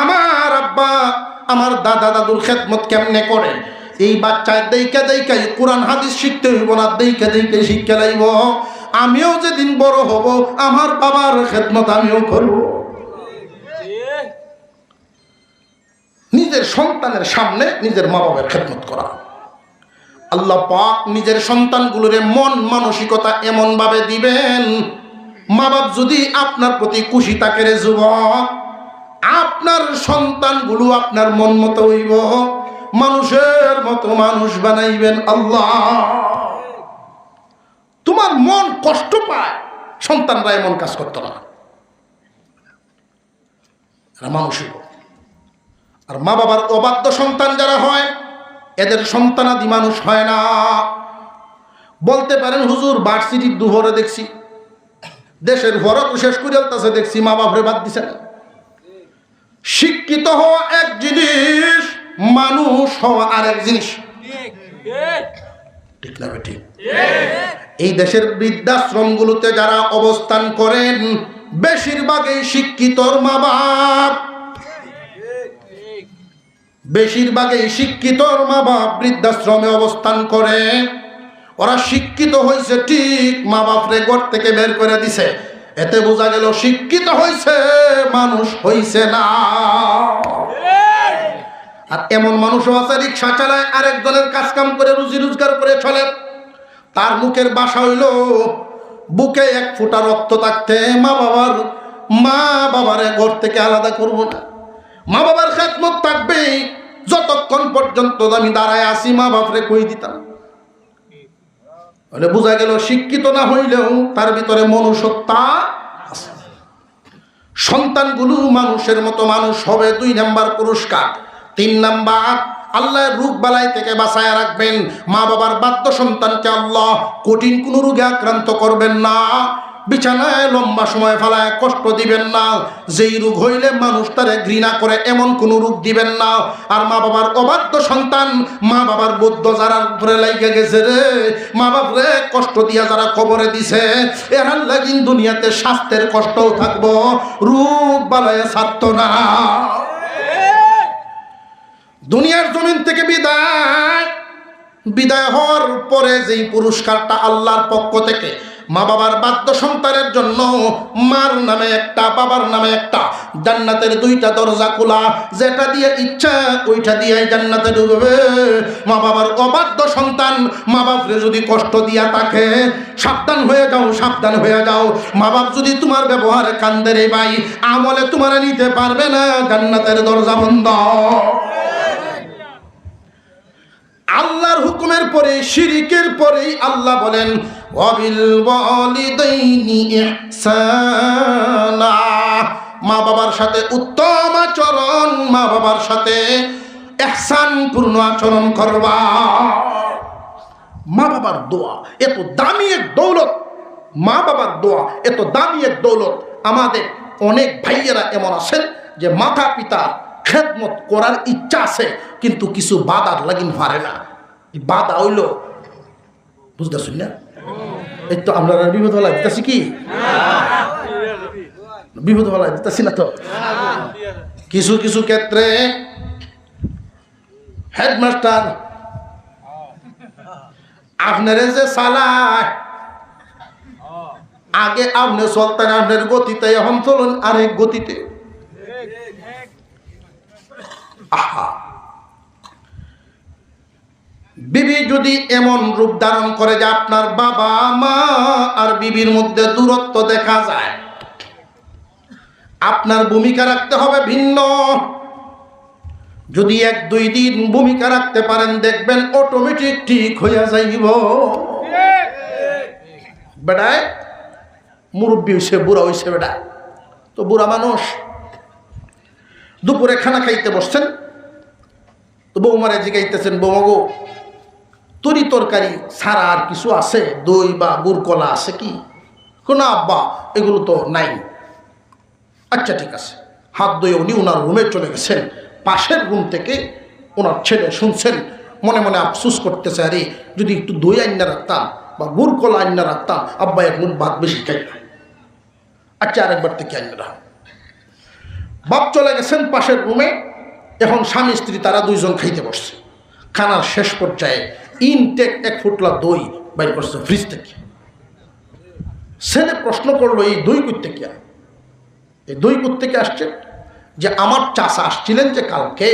S1: আমার আব্বা আমার দাদা দাদুর খেদমত কেমনে করে, এই বাচ্চায় দেইকা দেইকাই কোরআন হাদিস শিখতে হইব না, দেইকা দেইকাই শিখতে লাইব। আমিও যেদিন বড় হব আমার বাবার খেদমত আমিও করব। নিজের সন্তানের সামনে নিজের মা বাবার খেদমত করা। আল্লাহ পাক নিজের সন্তানগুলোরে মন মানসিকতা এমন ভাবে দিবেন, মা বাপ যদি আপনার প্রতি খুশি থাকে রে যুবক, আপনার সন্তানগুলো আপনার মন মতো হইব, মানুষের মতো মানুষ বানাইবেন আল্লাহ। তোমার মন কষ্ট পায়, সন্তানরা এমন কাজ করতো না, মানুষই। আর মা বাবার অবাধ্য সন্তান যারা হয়, এদের সন্তানাদি মানুষ হয় না। বলতে পারেন হুজুর ভার্সিটির দুপুরে দেখছি, দেশের ভরত শেষ করে আলতাছে দেখছি, মা বাপরে বাদ দিছে না। শিক্ষিত হওয়া এক জিনিস, মানুষ হওয়া আর এক জিনিস, ঠিক না ঠিক? এই দেশের বৃদ্ধাশ্রমগুলোতে যারা অবস্থান করেন বেশিরভাগই শিক্ষিতর মা বাপ, বেশিরভাগই শিক্ষিতর মা বাপ বৃদ্ধাশ্রমে অবস্থান করে। ওরা শিক্ষিত হয়েছে ঠিক, মা বাপরে ঘর থেকে বের করে দিছে, এতে বোঝা গেল শিক্ষিত হয়েছে, মানুষ হইছে না। আর এমন মানুষও আছে রিক্সা চালায়, আরেকজনের কাজ কাম করে রুজি রোজগার করে চলে, তার মুখের ভাষা হইল বুকে এক ফোঁটা রক্ত থাকতে মা বাবারে ঘর থেকে আলাদা করব না, মা বাবার খেদমত থাকবে যতক্ষণ পর্যন্ত আমি দাঁড়ায় আসি, মা বাপরে কই দিতাম। বলে বোঝা গেল শিক্ষিত না হইলেও তার ভিতরে মনুষ্যত্বা আছে। সন্তানগুলো মানুষের মতো মানুষ হবে, 2 নাম্বার পুরস্কার। 3 নাম্বার, আল্লাহর রোগ বালাই থেকে বাঁচায় রাখবেন। মা বাবার বাধ্য সন্তানকে আল্লাহ কঠিন কোনো রোগে আক্রান্ত করবেন না, বিছানায় লম্বা সময় ফেলায় কষ্ট দিবেন না, যেই রোগ হইলে মানুষ তারে ঘৃণা করে এমন কোন রোগ দিবেন না। আর মা বাবার অবাধ্য সন্তান, মা বাবার বদ্ধ যারা উপরে লাইগে গেছে রে, মা বাপরে কষ্ট দিয়া যারা কবরে দিছে, এরার লাগিন দুনিয়াতে স্বাস্থ্যের কষ্টও থাকবো, রোগ বালায় ছাড়ত না। দুনিয়ার জমিন থেকে বিদায় হওয়ার পরে যেই পুরস্কারটা আল্লাহর পক্ষ থেকে মা বাবার বাধ্য সন্তানের জন্য, মার নামে একটা বাবার নামে একটা, জান্নাতের 2টা দরজা খোলা, যেটা দিয়ে ইচ্ছা ওইটা দিয়ে জান্নাতে ঢুকবে। মা বাবার অবাধ্য সন্তান মা বাপরে যদি কষ্ট দিয়া থাকে, সাবধান হয়ে যাও, সাবধান হয়ে যাও। মা বাপ যদি তোমার ব্যবহারে কান্দে রে ভাই, আমলে তোমার নিতে পারবে না, জান্নাতের দরজা বন্ধ। আল্লাহর হুকুমের পরে, শিরিকের পরেই আল্লাহ বলেন ওয়াবিল ওয়ালিদাইনি ইহসানা, মা বাবার সাথে উত্তম আচরণ, মা বাবার সাথে ইহসানপূর্ণ আচরণ করবা। মা বাবার দোয়া এত দামি এক দৌলত, মা বাবার দোয়া এত দামি এক দৌলত। আমাদের অনেক ভাইয়েরা এমন আছেন যে মাতা পিতা খেদমত করার ইচ্ছা আছে, কিন্তু কিছু বাধার লাগিন পারে না। বাধা হইল বুঝতেছেন না? এই তো আমরা বিপদ হলা দিতেছি, কি বিপদ হলা দিতেছি না? তো কিছু কিছু ক্ষেত্রে হেডমাস্টার আপনারে যে চালায়, আগে আপনি চলতেন আপনার গতিতে, এখন চলুন আরেক গতিতে। আহা, বিবি যদি এমন রূপ ধারণ করে যে আপনার বাবা মা আর বিবির মধ্যে দূরত্ব দেখা যায়, আপনার ভূমিকা রাখতে হবে ভিন্ন। যদি 1-2 দিন ভূমিকা রাখতে পারেন, দেখবেন অটোমেটিক ঠিক হইয়া যাইব। বেটায় মুরব্বী হইছে, বুড়া হইছে, বেটা তো বুড়া মানুষ, দুপুরে খানা খাইতে বসছেন, তো বৌমারে জিগাইতেছেন, বৌমা গো তরি তরকারি ছাড়া আর কিছু আছে, দই বা গুড় কলা আছে কি? না আব্বা এগুলো তো নাই। আচ্ছা ঠিক আছে। হাত ধুয়ে উনি ওনার রুমে চলে গেছেন। পাশের রুম থেকে ওনার ছেলে শুনছেন, মনে মনে আফসুস করতেছে, আরে যদি একটু দই আইনা রাখতাম বা গুড় কলা আইনা রাখতাম, আব্বা এক মুঠ ভাত বেশি খাই। আচ্ছা আরেকবার থেকে আইনা রাখ। বাপ চলে গেছেন পাশের রুমে। এখন স্বামী স্ত্রী তারা দুইজন খাইতে বসছে। খানার শেষ পর্যায়ে ইনটেক 1 ফুটলা দই বাইর করছে ফ্রিজ থেকে। ছেলে প্রশ্ন করলো, এই দই করতে কি? এই দই থেকে আসছে যে আমার চাচা আসছিলেন যে কালকে,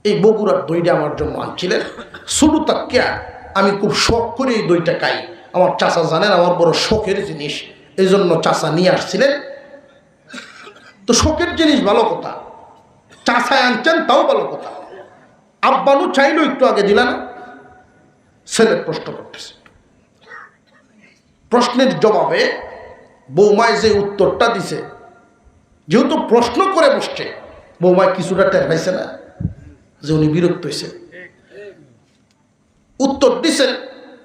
S1: এই বগুড়ার দইটা আমার জন্য আনছিলেন। শুরু তাকিয়া আমি খুব শখ করে এই দইটা খাই। আমার চাচা জানেন আমার বড় শখের জিনিস, এই জন্য চাচা নিয়ে আসছিলেন। তো শখের জিনিস ভালো কথা, চাচায় আনছেন তাও ভালো কথা। আব্বানু চাইলো একটু আগে দিলা না? ছেলে প্রশ্ন করতেছে। প্রশ্নের জবাবে বৌমায় যে উত্তরটা দিছে, যেহেতু প্রশ্ন করে বসছে, বৌমায় কিছুটা টের পাইছে না যে উনি বিরক্ত হয়েছে। উত্তর দিছেন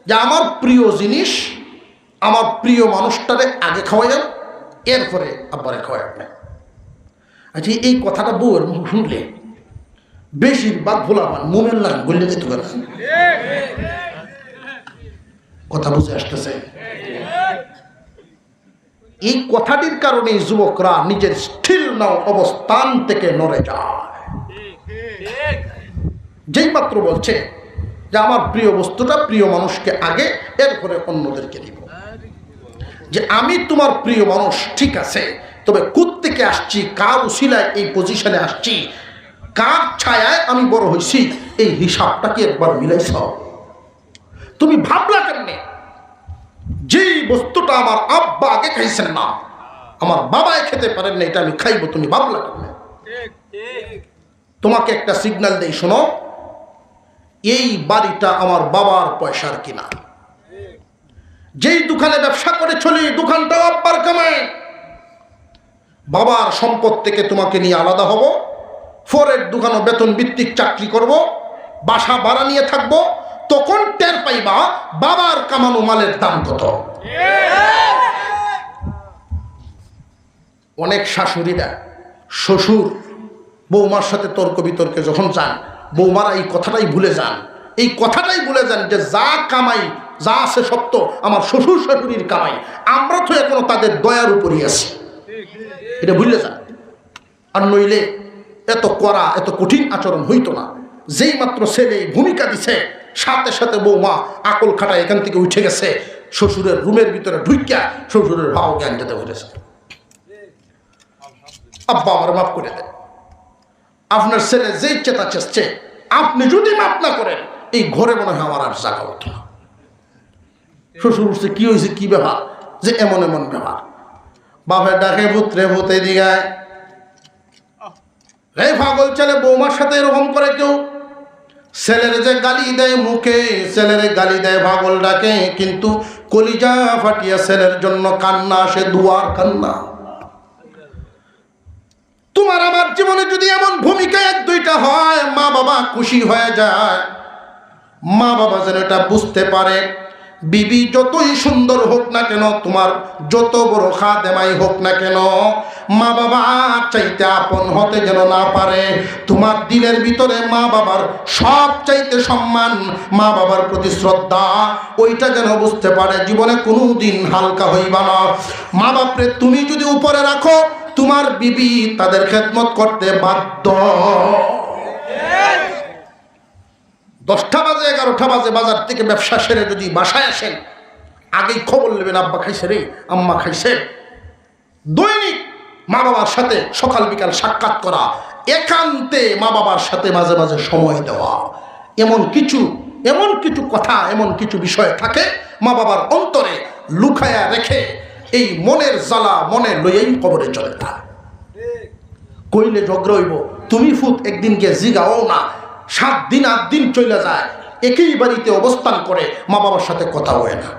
S1: যে আমার প্রিয় জিনিস, আমার প্রিয় মানুষটারে আগে খাওয়াইন, এরপরে আব্বারে খাওয়াই আপনি। আচ্ছা এই কথাটা বউয়ের মুখ শুনলে বেশিরভাগ ভোলামান মোমের লাগ বললে যেতে পারে। কথা বুঝে আসতেছে? এই কথাটির কারণে যুবকরা নিজের স্থির নাও অবস্থান থেকে নড়ে যায়। যেই মাত্র বলছে যে আমার প্রিয় বস্তুটা প্রিয় মানুষকে আগে, এরপরে অন্যদেরকে দিব। যে আমি তোমার প্রিয় মানুষ ঠিক আছে, তবে কোত্থেকে আসছি, কার উসিলায় এই পজিশনে আসছি, কার ছায়ায় আমি বড় হয়েছি, এই হিসাবটা কি একবার মিলাইছ? তুমি ভাবলা কেমনে যেই বস্তুটা আমার আব্বা আগে খাইছেন না, আমার বাবায় খেতে পারেন না, এটা আমি খাইবো, তুমি ভাবলা কেমনে? তোমাকে একটা সিগন্যাল দেই, শোনো, এই বাড়িটা আমার বাবার পয়সার কিনা। যেই দোকানে ব্যবসা করে চলি, দোকানটাও আব্বার কামায়। বাবার সম্পদ থেকে তোমাকে নিয়ে আলাদা হব, ফোরের দোকানও বেতন ভিত্তিক চাকরি করব, বাসা ভাড়া নিয়ে থাকবো, তখন টের পাইবা বাবার কামানো মালের দাম কত। অনেক শাশুড়িরা শ্বশুর বৌমার সাথে তর্ক বিতর্কে যখন যান, বৌমারা এই কথাটাই ভুলে যান, এই কথাটাই ভুলে যান যে যা কামাই যা আছে সব তো আমার শ্বশুর শাশুড়ির কামাই, আমরা তো এখনো তাদের দয়ার উপরই আছি, এটা ভুলে যান। আর নইলে এত কড়া এত কঠিন আচরণ হইতো না। যেই মাত্র ছেলে ভূমিকা দিছে, সাথে সাথে বৌমা আকল খাটা এখান থেকে উঠে গেছে, শ্বশুরের রুমের ভিতরে ঢুকিয়া শ্বশুরের ভাও জ্ঞান যেতে হয়েছে, আব্বা আমার মাফ করে দেয়। আপনার ছেলে যেই চেতা চেষ্টা, আপনি যদি মাফ না করেন, এই ঘরে মনে হয় আমার আর জায়গা হতো না। শ্বশুর উঠছে, কি হয়েছে, কি ব্যাপার, যে এমন এমন ব্যাপার। বাপের ডাকে পুত্রে ভূতে দিগায়, এই পাগল ছেলে বৌমার সাথে এরকম করে কেউ? ছেলের যে গালি দেয় মুখে, ছেলের গালি দেয় পাগল ডাকে, কিন্তু কলিজা ফাটিয়া ছেলের জন্য কান্না আসে, দুয়ার কান্না। তোমার আমার জীবনে যদি এমন ভূমিকা 1-2টা হয়, মা বাবা খুশি হয়ে যায়। মা বাবা যেন এটা বুঝতে পারে, বিবি যতই সুন্দর হোক না কেন, তোমার যত বড় খাদেমাই হোক না কেন, মা বাবা চাইতে আপন হতে যেন না পারে। তোমার দিলের ভিতরে মা বাবার সব চাইতে সম্মান, মা বাবার প্রতি শ্রদ্ধা, ওইটা যেন বুঝতে পারে। জীবনে কোনো দিন হালকা হইবা না। মা বাপরে তুমি যদি উপরে রাখো, তোমার বিবি তাদের খেদমত করতে বাধ্য। 10টা বাজে 11টা বাজে বাজার থেকে ব্যবসা সেরে যদি বাসায় আসেন, আগেই খবর নেবেন আব্বা খাইছে রে, আম্মা খাইছে। দৈনিক মা বাবার সাথে সকাল বিকাল সাক্ষাৎ করা, একান্তে মা বাবার সাথে মাঝে মাঝে সময় দেওয়া। এমন কিছু কথা, এমন কিছু বিষয় থাকে মা বাবার অন্তরে লুকায়া রেখে এই মনের জ্বালা মনে লইয়াই কবরে চলে না। কইলে ঝগড়া হইব, তুমি ফুত একদিন গিয়ে জিগাও না, 7 দিন 8 দিন চলে যায়, একই বাড়িতে অবস্থান করে মা বাবার সাথে কথা হয় না।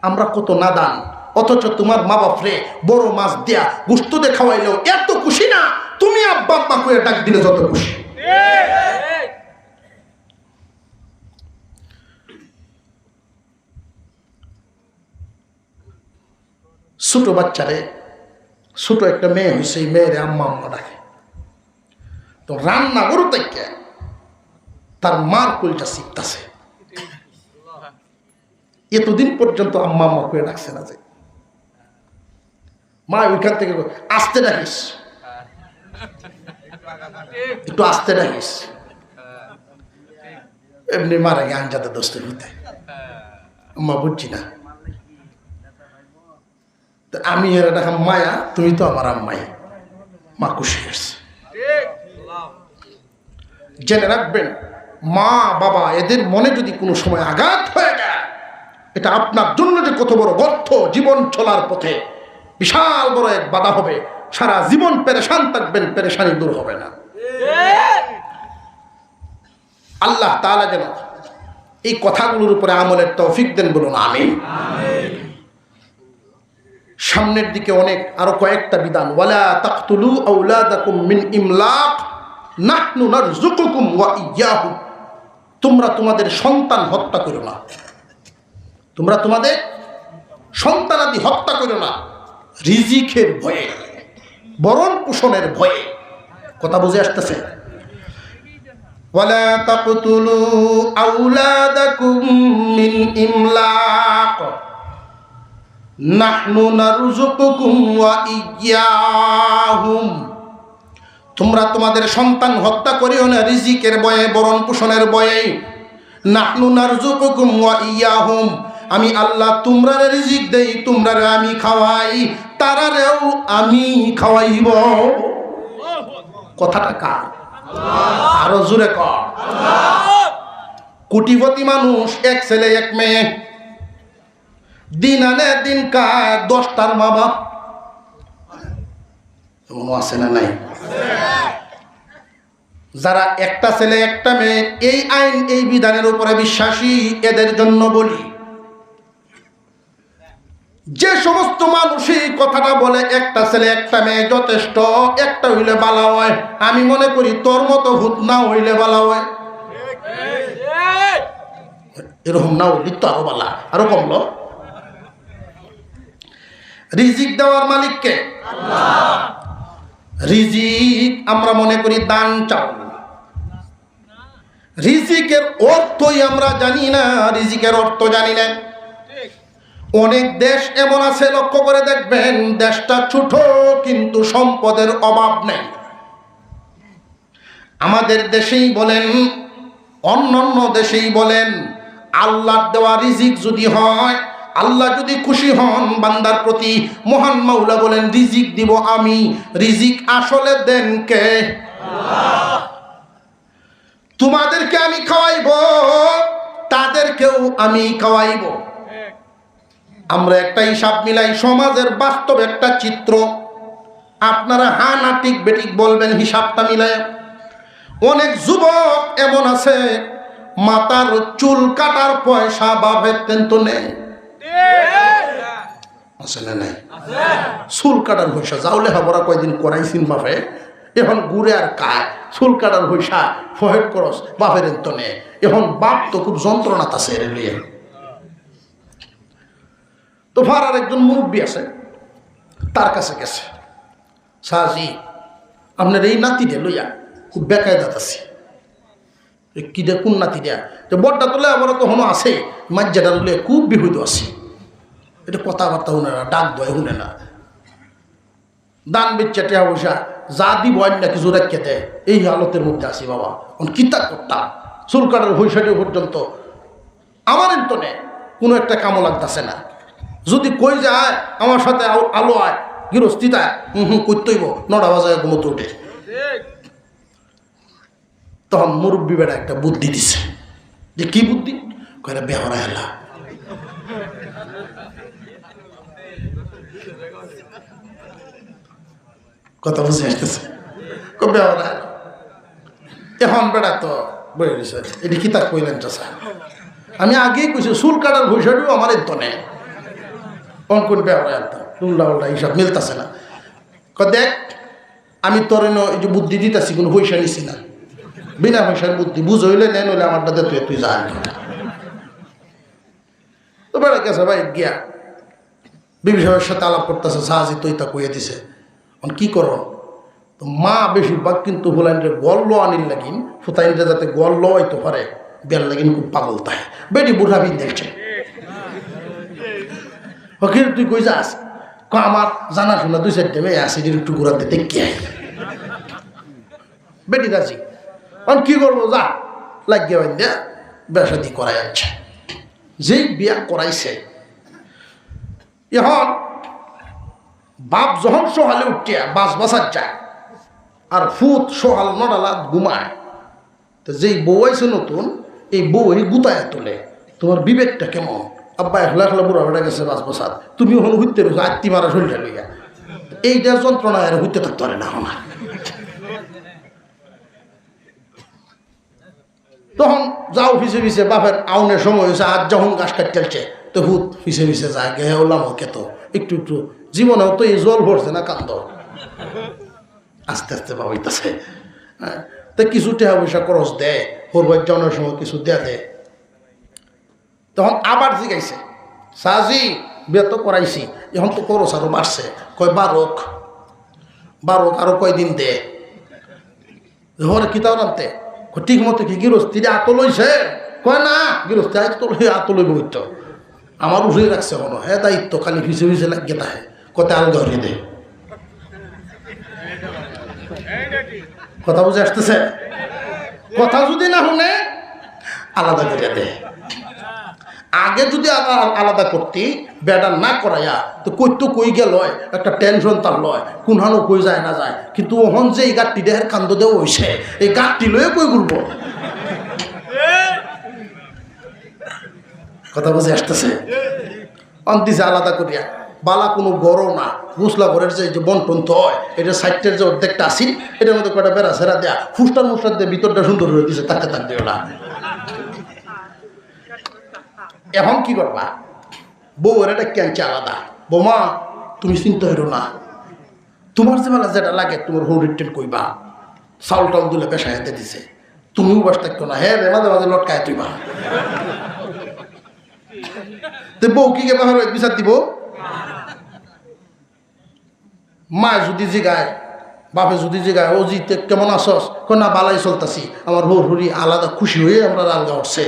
S1: আমরা কত নাদান, অথচ তোমার মা বাপরে বড় মাছ দিয়া গুস্ত দিয়ে খাওয়াইলেও এত খুশি না, তুমি আব্বা আম্মা করে ডাক দিলে যত খুশি। ছোট বাচ্চারে, ছোট একটা মেয়ে হয়েছে, এই মেয়েরে আম্মা আম্মা ডাকে। তো রান্না করো তাইকে তার মার কলটা শিখতেছে, এতদিন পর্যন্ত আম্মা আম্মা করে ডাকছে না, যে মা ওইখান থেকে আস্তে ডাকিস, একটু আস্তে ডাকিস, এমনি মারা গে আঞ্জাতে দোস্ত হইতে আম্মা বুঝছি না। আমি এর দেখা মায়া, তুমি তো আমার আম্মাই, মা খুশি হয়েছে। জেনে রাখবেন, মা বাবা এদের মনে যদি কোনো সময় আঘাত হয়ে যায়, এটা আপনার জন্য যে কত বড় গর্ত, জীবন চলার পথে বিশাল বড় এক বাধা হবে। সারা জীবন পেরেশান থাকবেন, পেরেশানি দূর হবে না। আল্লাহ তাআলা যেন এই কথাগুলোর উপরে আমলের তৌফিক দেন, বলুন আমিন। সামনের দিকে অনেক আরো কয়েকটা বিধান। ওয়ালা তাকতুলু আওলাদাকুম মিন ইমলাক নাহনু নারযুকুকুম ওয়া ইয়্যাহুম। তোমরা তোমাদের সন্তান হত্যা করো না, তোমরা তোমাদের সন্তানাদি হত্যা করো না রিজিকের ভয়ে, ভরণ পোষণের ভয়ে। কথা বুঝে আসতেছে? ওয়ালা তাকতুলু আওলাদাকুম মিন ইমলাক নাহনু নারযুকুকুম ওয়া ইয়্যাহুম। তোমরা তোমাদের সন্তান হত্যা করিও না রিজিকের ভয়ে, ভরণ পোষণের ভয়ে। নাহনু নারযুকুকুম ওয়া ইয়্যাহুম, আমি আল্লাহ তোমরারে রিজিক দেই, তোমরারে আমি খাওয়াই, তারারেও আমি খাওয়াইব। কথাটা কার? আরো জোরে কর। কোটিপতি মানুষ, এক ছেলে এক মেয়ে, দিন আনে দিন খায় 10টার মা বাপ। এমন আছে না নাই? যারা একটা ছেলে একটা মেয়ে, এই আইন এই বিধানের উপরে বিশ্বাসী, এদের জন্য বলি, যে সমস্ত মানুষই কথাটা বলে একটা ছেলে একটা মেয়ে যথেষ্ট, একটা হইলে বালা হয়, আমি মনে করি তোর মতো ভূত না হইলে বালা হয়। এরকম না হইলে তো আরো বালা, আরো কমলো। রিজিক দেওয়ার মালিককে আল্লাহ। রিজিক আমরা মনে করি দান চাউল, রিজিকের অর্থই আমরা জানি না, রিজিকের অর্থ জানি না। অনেক দেশ এমন আছে, লক্ষ্য করে দেখবেন, দেশটা ছোট কিন্তু সম্পদের অভাব নেই। আমাদের দেশেই বলেন, অন্যান্য দেশেই বলেন, আল্লাহর দেওয়া রিজিক যদি হয়, আল্লাহ যদি খুশি হন বান্দার প্রতি, মহান মাওলা বলেন রিজিক দিব আমি। রিজিক আসলে দেন কে? আল্লাহ। তোমাদেরকে আমি খাওয়াইব, তাদেরকেও আমি খাওয়াইব। আমরা একটা হিসাব মিলাই, সমাজের বাস্তব একটা চিত্র। আপনারা হা না ঠিক বেঠিক বলবেন, হিসাবটা মিলাই। অনেক যুবক এমন আছে, মাথার চুল কাটার পয়সা বাপের তেন্ত নেই, আছে না নাই? চুল কাটার পয়সা যাওলে হাবরা কয়দিন করাইছিন বাপে, এখন ঘুরে আর কায় চুল কাটার পয়সা ফহেদ করস বাপের তো নেই। এখন বাপ তো খুব যন্ত্রণাত আছে এর লিয়ে। তো ফারার একজন মুরব্বী আছে, তার কাছে গেছে, সাজি আপনার এই নাতিটা লইয়া খুব বেকায়দাত আছে। কি দে কোন নাতি দেয়া? যে বড়টা তোলে আবার তখনও আছে, মাজ্জাটা লইয়া খুব বিহুদ আছে। এটা কথাবার্তা শুনে না, ডাক দয় শুনে না, দান বেচ্চা টেয়া পয়সা যা দিব না কিছু রেখে দেয়। এই হালতের মধ্যে আছি বাবা, কিতা করতাম? চুল কাটার পয়সাটি পর্যন্ত আমার তো নেই, কোনো একটা কামও লাগতেছে না। যদি কই যায় আমার সাথে আলো আয় গৃহস্থিতা, করতেইব 9টা বাজায় ঘুমোতে উঠে। তখন মুরব্বী বেড়া একটা বুদ্ধি দিছে। যে কি বুদ্ধি? কয়টা বেহরা হেলা, কথা বুঝে আসতেছে। বেহরা এখন বেড়া তো বলে দিছে, এটি কি তার কইলেন চাষা? আমি আগেই কইছি চুল কাটার পয়সাটিও আমার তো নেই। অঙ্কন ব্যবহার আনতাম উল্লা উল্লা এইসব মিলতেছে না। দেখ আমি তোর এই যে বুদ্ধি দিতেছি কোনো পয়সা নিছি না, বিনা পয়সার বুদ্ধি, বুঝ হইলে নেন হইলে আমারটা তুই তুই যা। তো বেড়া গেছে ভাই গিয়া বিবি সাহেবের সাথে আলাপ করতেছে, সাহায্য তুই তা কইয়ে দিছে কি করো। তো মা বেশিরভাগ কিন্তু ফুলাইনরে গল লো আনিল লাগিন, ফুতাইনরে যাতে গল লো হইতে পারে বেল লাগিন খুব পাগল তাই বেটি বুড়া বিন দেখছে। তুই কই যাস? আমার জানাশোনা 2-4 মেয়ে আছে, একটু ঘুরাতে দেখি আই। বেটি রাজি, কি করবো যা লাগিয়ে বান্ধে বেসাদি করা যাচ্ছে। যেই বিয়া করাইছে এখন বাপ যখন সকালে উঠিয়া বাস বাসার যায় আর ফুত সকাল 9টা ঘুমায়, তো যেই বউ আইছে নতুন এই বউ এই গুতায় তোলে। তোমার বিবেকটা কেমন? আব্বা একলা একলা বুড়া বেড়া গেছে বাস বসাত, তুমি ওখানে ঘুরতে রয়েছো আত্মি মারা শরীরটা লইয়া, এইটার যন্ত্রণা আর ঘুরতে থাকতে পারে না আমার। তখন যাও পিছে পিছে বাপের আউনের সময় হয়েছে, আজ যখন গাছ কাট চলছে তো হুত পিছে পিছে যায় গে ওলাম ওকে তো একটু একটু জীবনেও তো এই জল ভরছে না কান্দ, আস্তে আস্তে ভাবাইতেছে। হ্যাঁ, তো কিছু টাকা পয়সা খরচ দেয়, হরবার যাওয়ানোর সময় কিছু দেয়া দেয়। তখন আবার জিগাইছে, সাজি বিয়ে তো করাইছি, এখন তো খরচ আরো বাড়ছে, কয় বারক আরো কয়দিন দে। হরে কিতাও নামতে ঠিক মতো কি গৃহস্থী আত লইছে? কয় না গৃহস্থী আজ তো আত লইব হইতো, আমার উঠে রাখছে কোনো হ্যাঁ দায়িত্ব, খালি ফিসে ফিসে লাগিয়ে তাহে কত আল ধরে দে। কথা বুঝে আসতেছে? কথা যদি না শুনে আলাদা করে দে। আগে যদি আলাদা করতি বেটা না করাইয়া তো কই গেল একটা টেনশন তার লয়, কোনহানো কই যায় না যায়। কিন্তু ওহন যে এই গাঠটি দেহের কান্দ দেওয়া হয়েছে, এই গাঠটি লয়ে কই ঘুরবো। কথা বুঝে আসতেছে? অন্তিছে আলাদা করিয়া বালা কোনো গড়ও না, গুসলা ঘরের যে বন্টন তো হয়, এটা সাইটের যে অর্ধেকটা আসি এটার মধ্যে কয়টা বেড়া সেরা দেয়া ফুস্টার মুস্টার দিয়ে ভিতরটা সুন্দর হয়ে দিছে, তাকে থাকবে ওটা। এখন কি করবা? বউয়ের এটা ক্যাঞ্চে আলাদা, বৌমা তুমি চিন্তা হইল না, তোমার যে বেলা যেটা লাগে তোমার হৌরির টেন কইবা, চাউল টাউল দিলে পেশায় হাতে দিছে, তুমিও বাস থাকতো না, হ্যাঁ রে মাঝে মাঝে লটকায় তুইবা। তো বউ কি কেবা বিচার দিব? মা যদি জিগায়, বাপে যদি জিগায় ও জিতে কেমন আসস, না বালাই চলতাছি, আমার হৌরি আলাদা খুশি হয়ে আমরা আলগা উঠছে,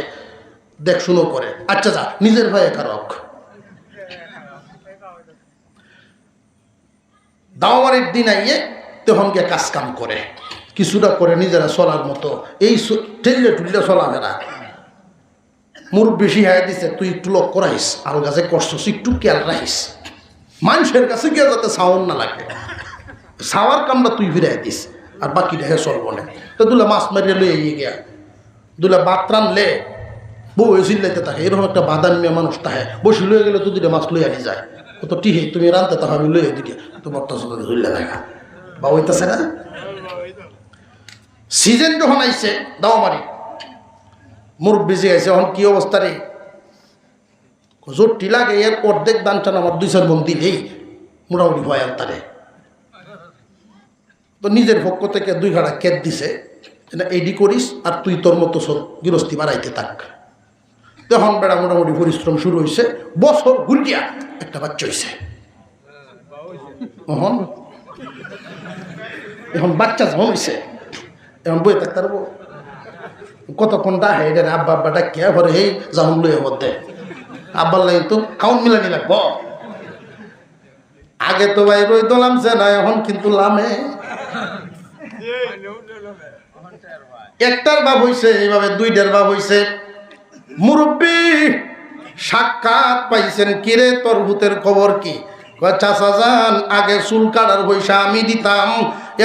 S1: দেখ শুনো করে, আচ্ছা যা নিজের ভাই কারক। দাওয়ারের দিন আইয়ে তখন গিয়ে কাজ কাম করে, কিছুটা করে নিজেরা চলার মতো, এই ঠেললে টুললে চলা ফেরা। মুরুব বেশি হাই দিছে, তুই একটু লক্ষ্য রাখিস, আল গাছে করছিস একটু খেয়াল রাখিস, মানুষের কাছে গিয়ে যাতে সাউন্ড না লাগে, সাওয়ার কামটা তুই ফিরাই দিস আর বাকিটা হে চলব না। তো দুলা মাছ মারিয়ে লইয়ে গিয়া দুলা বাত রানলে বউ চিল্লাইতে থাকে, এরকম একটা বাদান মেয়ে মানুষ তাহে বসে লয়ে গেলে তো দুটা মাছ লই আনি যায়, ও তো টিহে তুমি রানতে তাহলে আমি লইয়ে দিকে তোমার তো ধরলে দেখা বা হইতেছে না। সিজন যখন আইছে দাও মারি মুরগ বেজে গেছে, এখন কি অবস্থা রে, জোরটি লাগে এর অর্ধেক দান টান আমার 2-4 মন দিলেই মোটামুটি ভয় আর তারে। তো নিজের পক্ষ থেকে 2 ঘাড়া কেট দিছে, এডি করিস আর তুই তোর মতো সব গৃহস্থী বাড়াইতে থাক। তখন বেড়া মোটামুটি পরিশ্রম শুরু হয়েছে, বছর ঘুরিয়া একটা বাচ্চা হয়েছে। এখন বাচ্চা যখন হয়েছে এখন বই থাকতে পারবো কতক্ষণ ডাহে এটা আব্বা আব্বা ডাকিয়া ভরে এই যাহন লইয়া মধ্যে আব্বার লাগে তো কাউন্ট মিলানি লাগবো। আগে তো ভাই রই দলাম যে না, এখন কিন্তু লামে একটার বাপ হইছে, এইভাবে 2টার বাপ হইছে। মুরব্বী সাক্ষাৎ পাইছেন, কিরে তোর ভূতের খবর কি? চাচা যান আগে চুল কাটার পয়সা আমি দিতাম,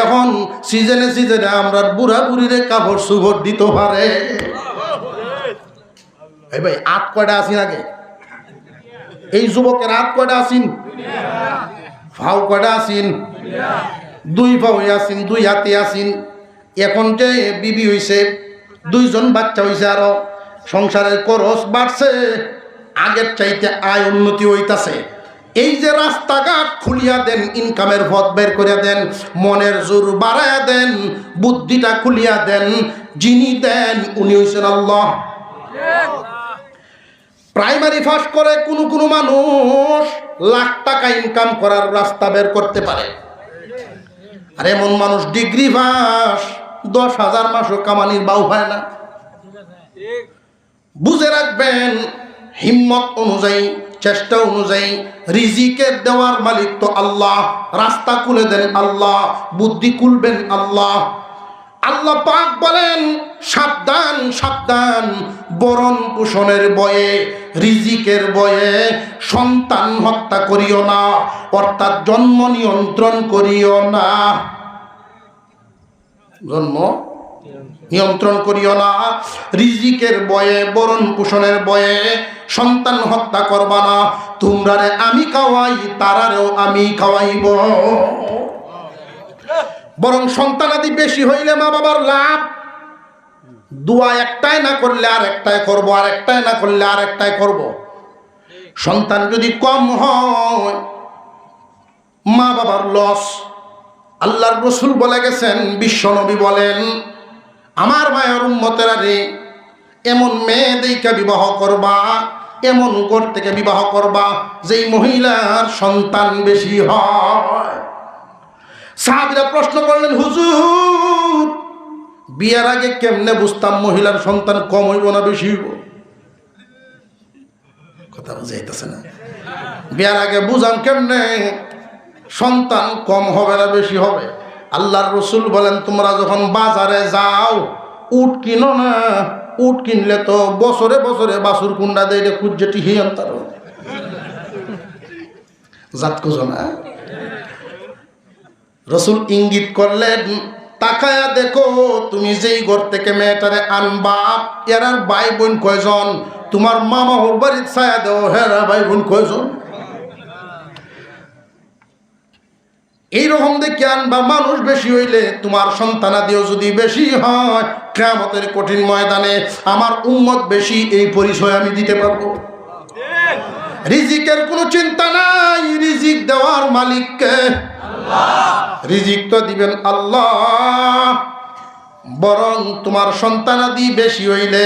S1: এখন সিজনে সিজনে আমরা বুড়া বুড়িরে কাপড় সুভর দিতে পারে। এই ভাই 8 কয়টা আসিন আগে, এই যুবকের 8 কয়টা আসিন, ফাও কয়টা আসিন, 2 ফাও আসিন, 2 হাতে আসিন। এখন যে বিবি হইছে, 2 জন বাচ্চা হইছে, আরো সংসারের খরচ বাড়ছে, আগের চাইতে আয় উন্নতি হইতাছে। এই যে রাস্তাঘাট খুলিয়া দেন, ইনকামের পথ বের করে দেন, মনের জোর বাড়ায়া দেন, বুদ্ধিটা খুলিয়া দেন, যিনি দেন উনি হইছেন আল্লাহ। প্রাইমারি পাস করে কোনো মানুষ লাখ টাকা ইনকাম করার রাস্তা বের করতে পারে, আর এমন মানুষ ডিগ্রি পাস 10,000 মাসও কামানির বাউ হয় না। বুঝে রাখবেন, হিম্মত অনুযায়ী, চেষ্টা অনুযায়ী রিজিকের দেওয়ার মালিক তো আল্লাহ, রাস্তা খুলে দেন আল্লাহ, বুদ্ধি খুলবেন আল্লাহ। আল্লাহ পাক বলেন সাবধান সাবধান, বরণ পোষণের বয়ে, রিজিকের বয়ে সন্তান হত্যা করিও না, অর্থাৎ জন্ম নিয়ন্ত্রণ করিও না, জন্ম নিয়ন্ত্রণ করিও না। রিজিকের বয়ে, বরণ পোষণের বয়ে সন্তান হত্যা করবা না। তোমরারে আমি খাওয়াই, তারারেও আমি খাওয়াইব। বরং সন্তানাদি বেশি হইলে মা বাবার লাভ। দোয়া একটাই না করলে আর একটাই করবো, আর একটাই না করলে আর একটাই করবো। সন্তান যদি কম হয় মা বাবার লস। আল্লাহর রাসূল বলে গেছেন, বিশ্বনবী বলেন, আমার মায়ের উম্মতেরা রে, এমন মেয়ে দেইকা বিবাহ করবা, এমন ঘর থেকে বিবাহ করবা যেই মহিলার সন্তান বেশি হয়। সাহাবীরা প্রশ্ন করলেন, হুজুর বিয়ার আগে কেমনে বুঝতাম মহিলার সন্তান কম হইব না বেশি হইব? কথা বুঝাইতেছে না। বিয়ার আগে বুঝান কেমনে সন্তান কম হবে না বেশি হবে? আল্লাহর রাসূল বলেন, তোমরা যখন বাজারে যাও উট কিনো না, উট কিনলে তো বছরে বছরে বাছুর কুন্ডা দেয় খুঁজে টিহি আনতার জাত খুঁজো না। রাসূল ইঙ্গিত করলেন, তাকায়া দেখো তুমি যেই ঘর থেকে মেয়েটারে আনবা এরার ভাই বোন কয়জন? তোমার মামা ওর বাড়ির ছায়া দেও, হেরা ভাই বোন কয়জন? এইরকম দেখে আনবা। মানুষ বেশি হইলে তোমার সন্তানাদিও যদি বেশি হয়, কিয়ামতের কঠিন ময়দানে আমার উম্মত বেশি, এই পরিচয় আমি দিতে পারবো। রিজিকের কোনো চিন্তা নাই, রিজিক দেওয়ার মালিককে আল্লাহ, রিজিক তো দিবেন আল্লাহ। বরং তোমার সন্তানাদি বেশি হইলে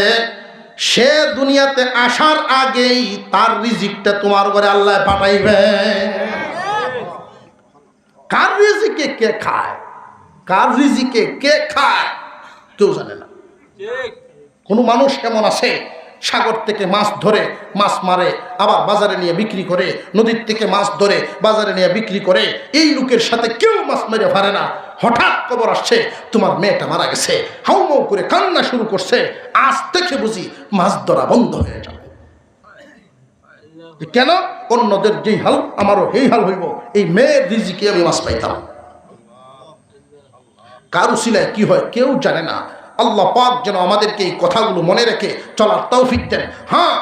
S1: সে দুনিয়াতে আসার আগেই তার রিজিকটা তোমার ঘরে আল্লাহ পাঠাইবে। কার রিজিকে কে খায়, কার রিজিকে কে খায় কেউ জানে না। কোন মানুষ এমন আছে সাগর থেকে মাছ ধরে মাছ মারে, আবার বাজারে নিয়ে বিক্রি করে, নদীর থেকে মাছ ধরে বাজারে নিয়ে বিক্রি করে। এই লোকের সাথে কেউ মাছ মেরে পারে না। হঠাৎ খবর আসছে তোমার মেয়েটা মারা গেছে, হাউমাউ করে কান্না শুরু করছে। আজ থেকে বুঝি মাছ ধরা বন্ধ হয়ে যাবে। কেন? অন্যদের যেই হাল আমারও এই হাল হইব, এই মেয়ের রিজিকে আমি মাছ পাইতাম। কার উসিলায় কি হয় কেউ জানে না। আল্লাহ পাক যেন আমাদেরকে এই কথাগুলো মনে রেখে চলার তৌফিক দেন। হ্যাঁ,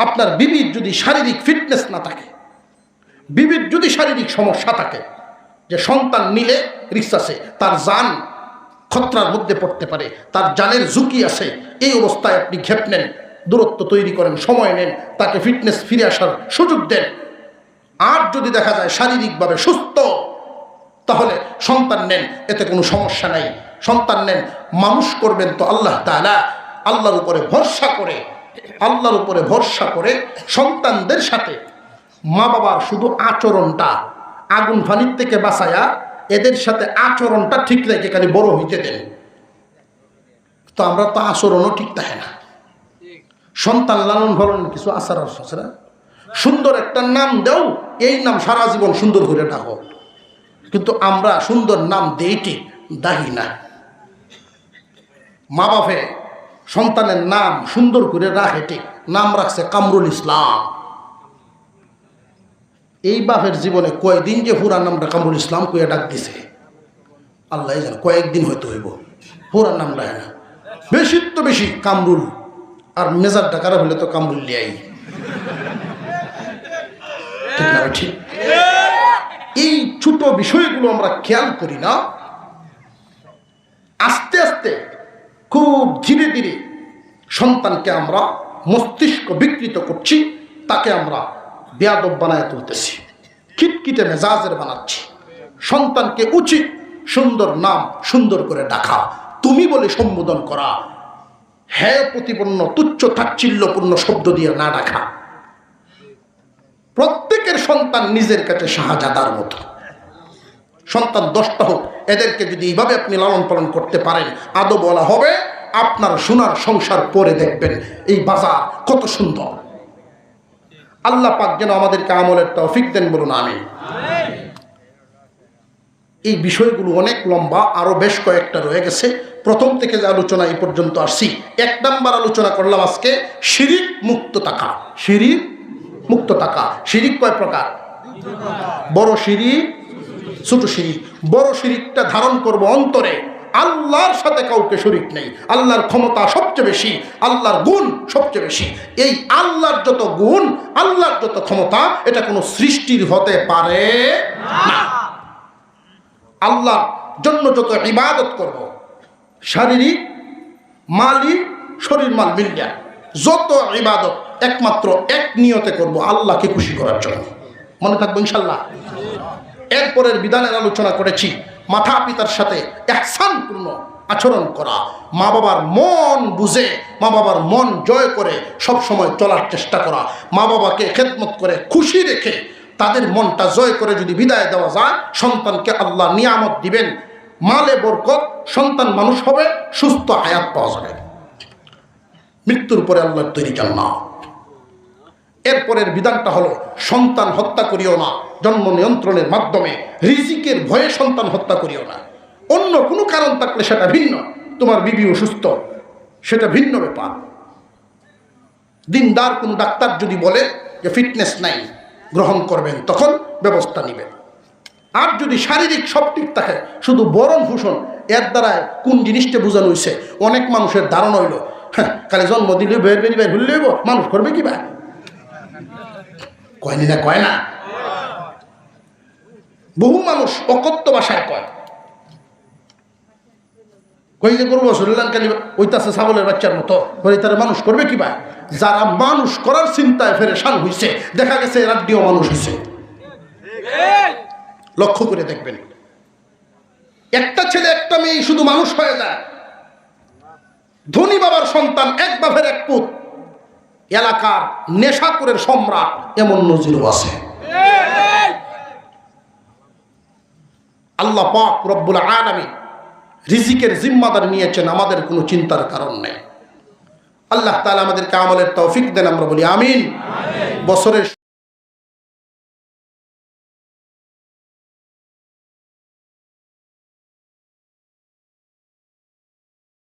S1: আপনার বিবির যদি শারীরিক ফিটনেস না থাকে, বিবির যদি শারীরিক সমস্যা থাকে, যে সন্তান নিলে রিস্ক আছে, তার জান খতরার মধ্যে পড়তে পারে, তার জানের ঝুঁকি আছে, এই অবস্থায় আপনি ঘেপ নেন, দূরত্ব তৈরি করেন, সময় নেন, তাকে ফিটনেস ফিরে আসার সুযোগ দেন। আর যদি দেখা যায় শারীরিকভাবে সুস্থ, তাহলে সন্তান নেন, এতে কোনো সমস্যা নাই। সন্তান নেন, মানুষ করবেন তো আল্লাহ তাআলা। আল্লাহর উপরে ভরসা করে, আল্লাহর উপরে ভরসা করে সন্তানদের সাথে মা বাবার শুধু আচরণটা আগুন ফানির থেকে বাঁচায়া এদের সাথে আচরণটা ঠিক রেখে খালি বড় হইতে দেন। তো আমরা তো আচরণও ঠিক থাকে না। সন্তান লালন পালন কিছু আচার আছে না, সুন্দর একটা নাম দাও, এই নাম সারা জীবন সুন্দর করে ডাকো। কিন্তু আমরা সুন্দর নাম দেই ঠিক, দাহি না। মা বাপে সন্তানের নাম সুন্দর করে রাখে ঠিক, নাম রাখছে কামরুল ইসলাম। এই বাপের জীবনে কয়েকদিন যে পুরা নামটা কামরুল ইসলাম কয়ে ডাক দিছে আল্লাহ জানে, কয়েকদিন হয়তো হইব, পুরা নাম রাখে না। বেশি তো বেশি কামরুল, আর মেজারটা খারাপ হলে তো কামরুল লিয়াই। ঠিক না? ঠিক। এই ছোট বিষয়গুলো আমরা খেয়াল করি না। আস্তে আস্তে খুব ধীরে ধীরে সন্তানকে আমরা মস্তিষ্ক বিকৃত করছি, তাকে আমরা বেয়াদব বানায় তুলতেছি, খিটখিটে মেজাজের বানাচ্ছি। সন্তানকে উচিত সুন্দর নাম সুন্দর করে ডাকা, তুমি বলে সম্বোধন করা, হ্যাঁ প্রতিপন্ন তুচ্ছ তাচ্ছিল্যপূর্ণ শব্দ দিয়ে না ডাকা। প্রত্যেকের সন্তান নিজের কাছে শাহজাদার মতো। সন্তান 10টা হোক, এদেরকে যদি এইভাবে আপনি লালন পালন করতে পারেন, আদব বলা হবে, আপনার সোনার সংসার পরে দেখবেন এই বাজার কত সুন্দর। আল্লাহ পাক যেন আমাদেরকে আমলের তৌফিক দেন, বলুন আমিন। এই বিষয়গুলো অনেক লম্বা, আরো বেশ কয়েকটা রয়ে গেছে। প্রথম থেকে যে আলোচনা এই পর্যন্ত আসছি, 1 নাম্বার আলোচনা করলাম আজকে শিরিক মুক্ত থাকা। শিরিক মুক্ত থাকা। শিরিক কয় প্রকার? বড় শিরিক, ছোট শিরিক। বড় শিরিকটা ধারণ করব অন্তরে, আল্লাহর সাথে কাউকে শরীক নেই, আল্লাহর ক্ষমতা সবচেয়ে বেশি, আল্লাহর গুণ সবচেয়ে বেশি। এই আল্লাহর যত গুণ, আল্লাহর যত ক্ষমতা, এটা কোনো সৃষ্টির হতে পারে না। আল্লাহর জন্য যত ইবাদত করব, শারীরিক মালি শরীর মাল মিলিয়া যত ইবাদত একমাত্র এক নিয়তে করব, আল্লাহকে খুশি করার জন্য। মনে থাকবে ইনশাল্লাহ। এরপরের বিধানের আলোচনা করেছি মাতা পিতার সাথে ইহসানপূর্ণ আচরণ করা, মা বাবার মন বুঝে, মা বাবার মন জয় করে সব সময় চলার চেষ্টা করা, মা বাবাকে খেদমত করে খুশি রেখে তাদের মনটা জয় করে যদি বিদায় দেওয়া যায়, সন্তানকে আল্লাহ নিয়ামত দিবেন, মালে বরকত, সন্তান মানুষ হবে, সুস্থ হায়াত পাওয়া যাবে, মৃত্যুর পরে আল্লাহর তৈরি জান্নাত। এরপরের বিধানটা হলো সন্তান হত্যা করিও না, জন্ম নিয়ন্ত্রণের মাধ্যমে, রিজিকের ভয়ে সন্তান হত্যা করিও না। অন্য কোনো কারণ থাকলে সেটা ভিন্ন, তোমার বিবি অসুস্থ সেটা ভিন্ন ব্যাপার। দিনদার কোন ডাক্তার যদি বলে যে ফিটনেস নাই, গ্রহণ করবেন, তখন ব্যবস্থা নেবেন। আর যদি শারীরিক সব ঠিক থাকে, শুধু বরণ ভূষণ, এর দ্বারা কোন জিনিসটা বোঝানো হয়েছে, অনেক মানুষের ধারণা হইল হ্যাঁ খালি জন্ম দিলে বের বেরি বের হইলে মানুষ করবে কি ভাই, কয়নি না, কয় না। বহু মানুষ অকথ্য ভাষায় কয়, কই যে করবো শরীরাঙ্কালি ওইটাছে ছাগলের বাচ্চার মতো, তারা মানুষ করবে কি ভাই। যারা মানুষ করার চিন্তায় পেরেশান হয়েছে, দেখা গেছে এরা দিয়েও মানুষ হয়েছে। লক্ষ্য করে দেখবেন, একটা ছেলে একটা মেয়ে শুধু মানুষ হয়ে যায়। ধনী বাবার সন্তান, এক বাপের এক পুত, এলাকার নেশাখোরের সম্রাট, এমন নজিরও আছে। আল্লাহ পাক রব্বুল আলামিন রিজিকের জিম্মাদার নিয়েছেন, আমাদের কোনো চিন্তার কারণ নেই। আল্লাহ তাআলা আমাদেরকে আমলের তৌফিক দেন, আমরা বলি আমিন। বছরের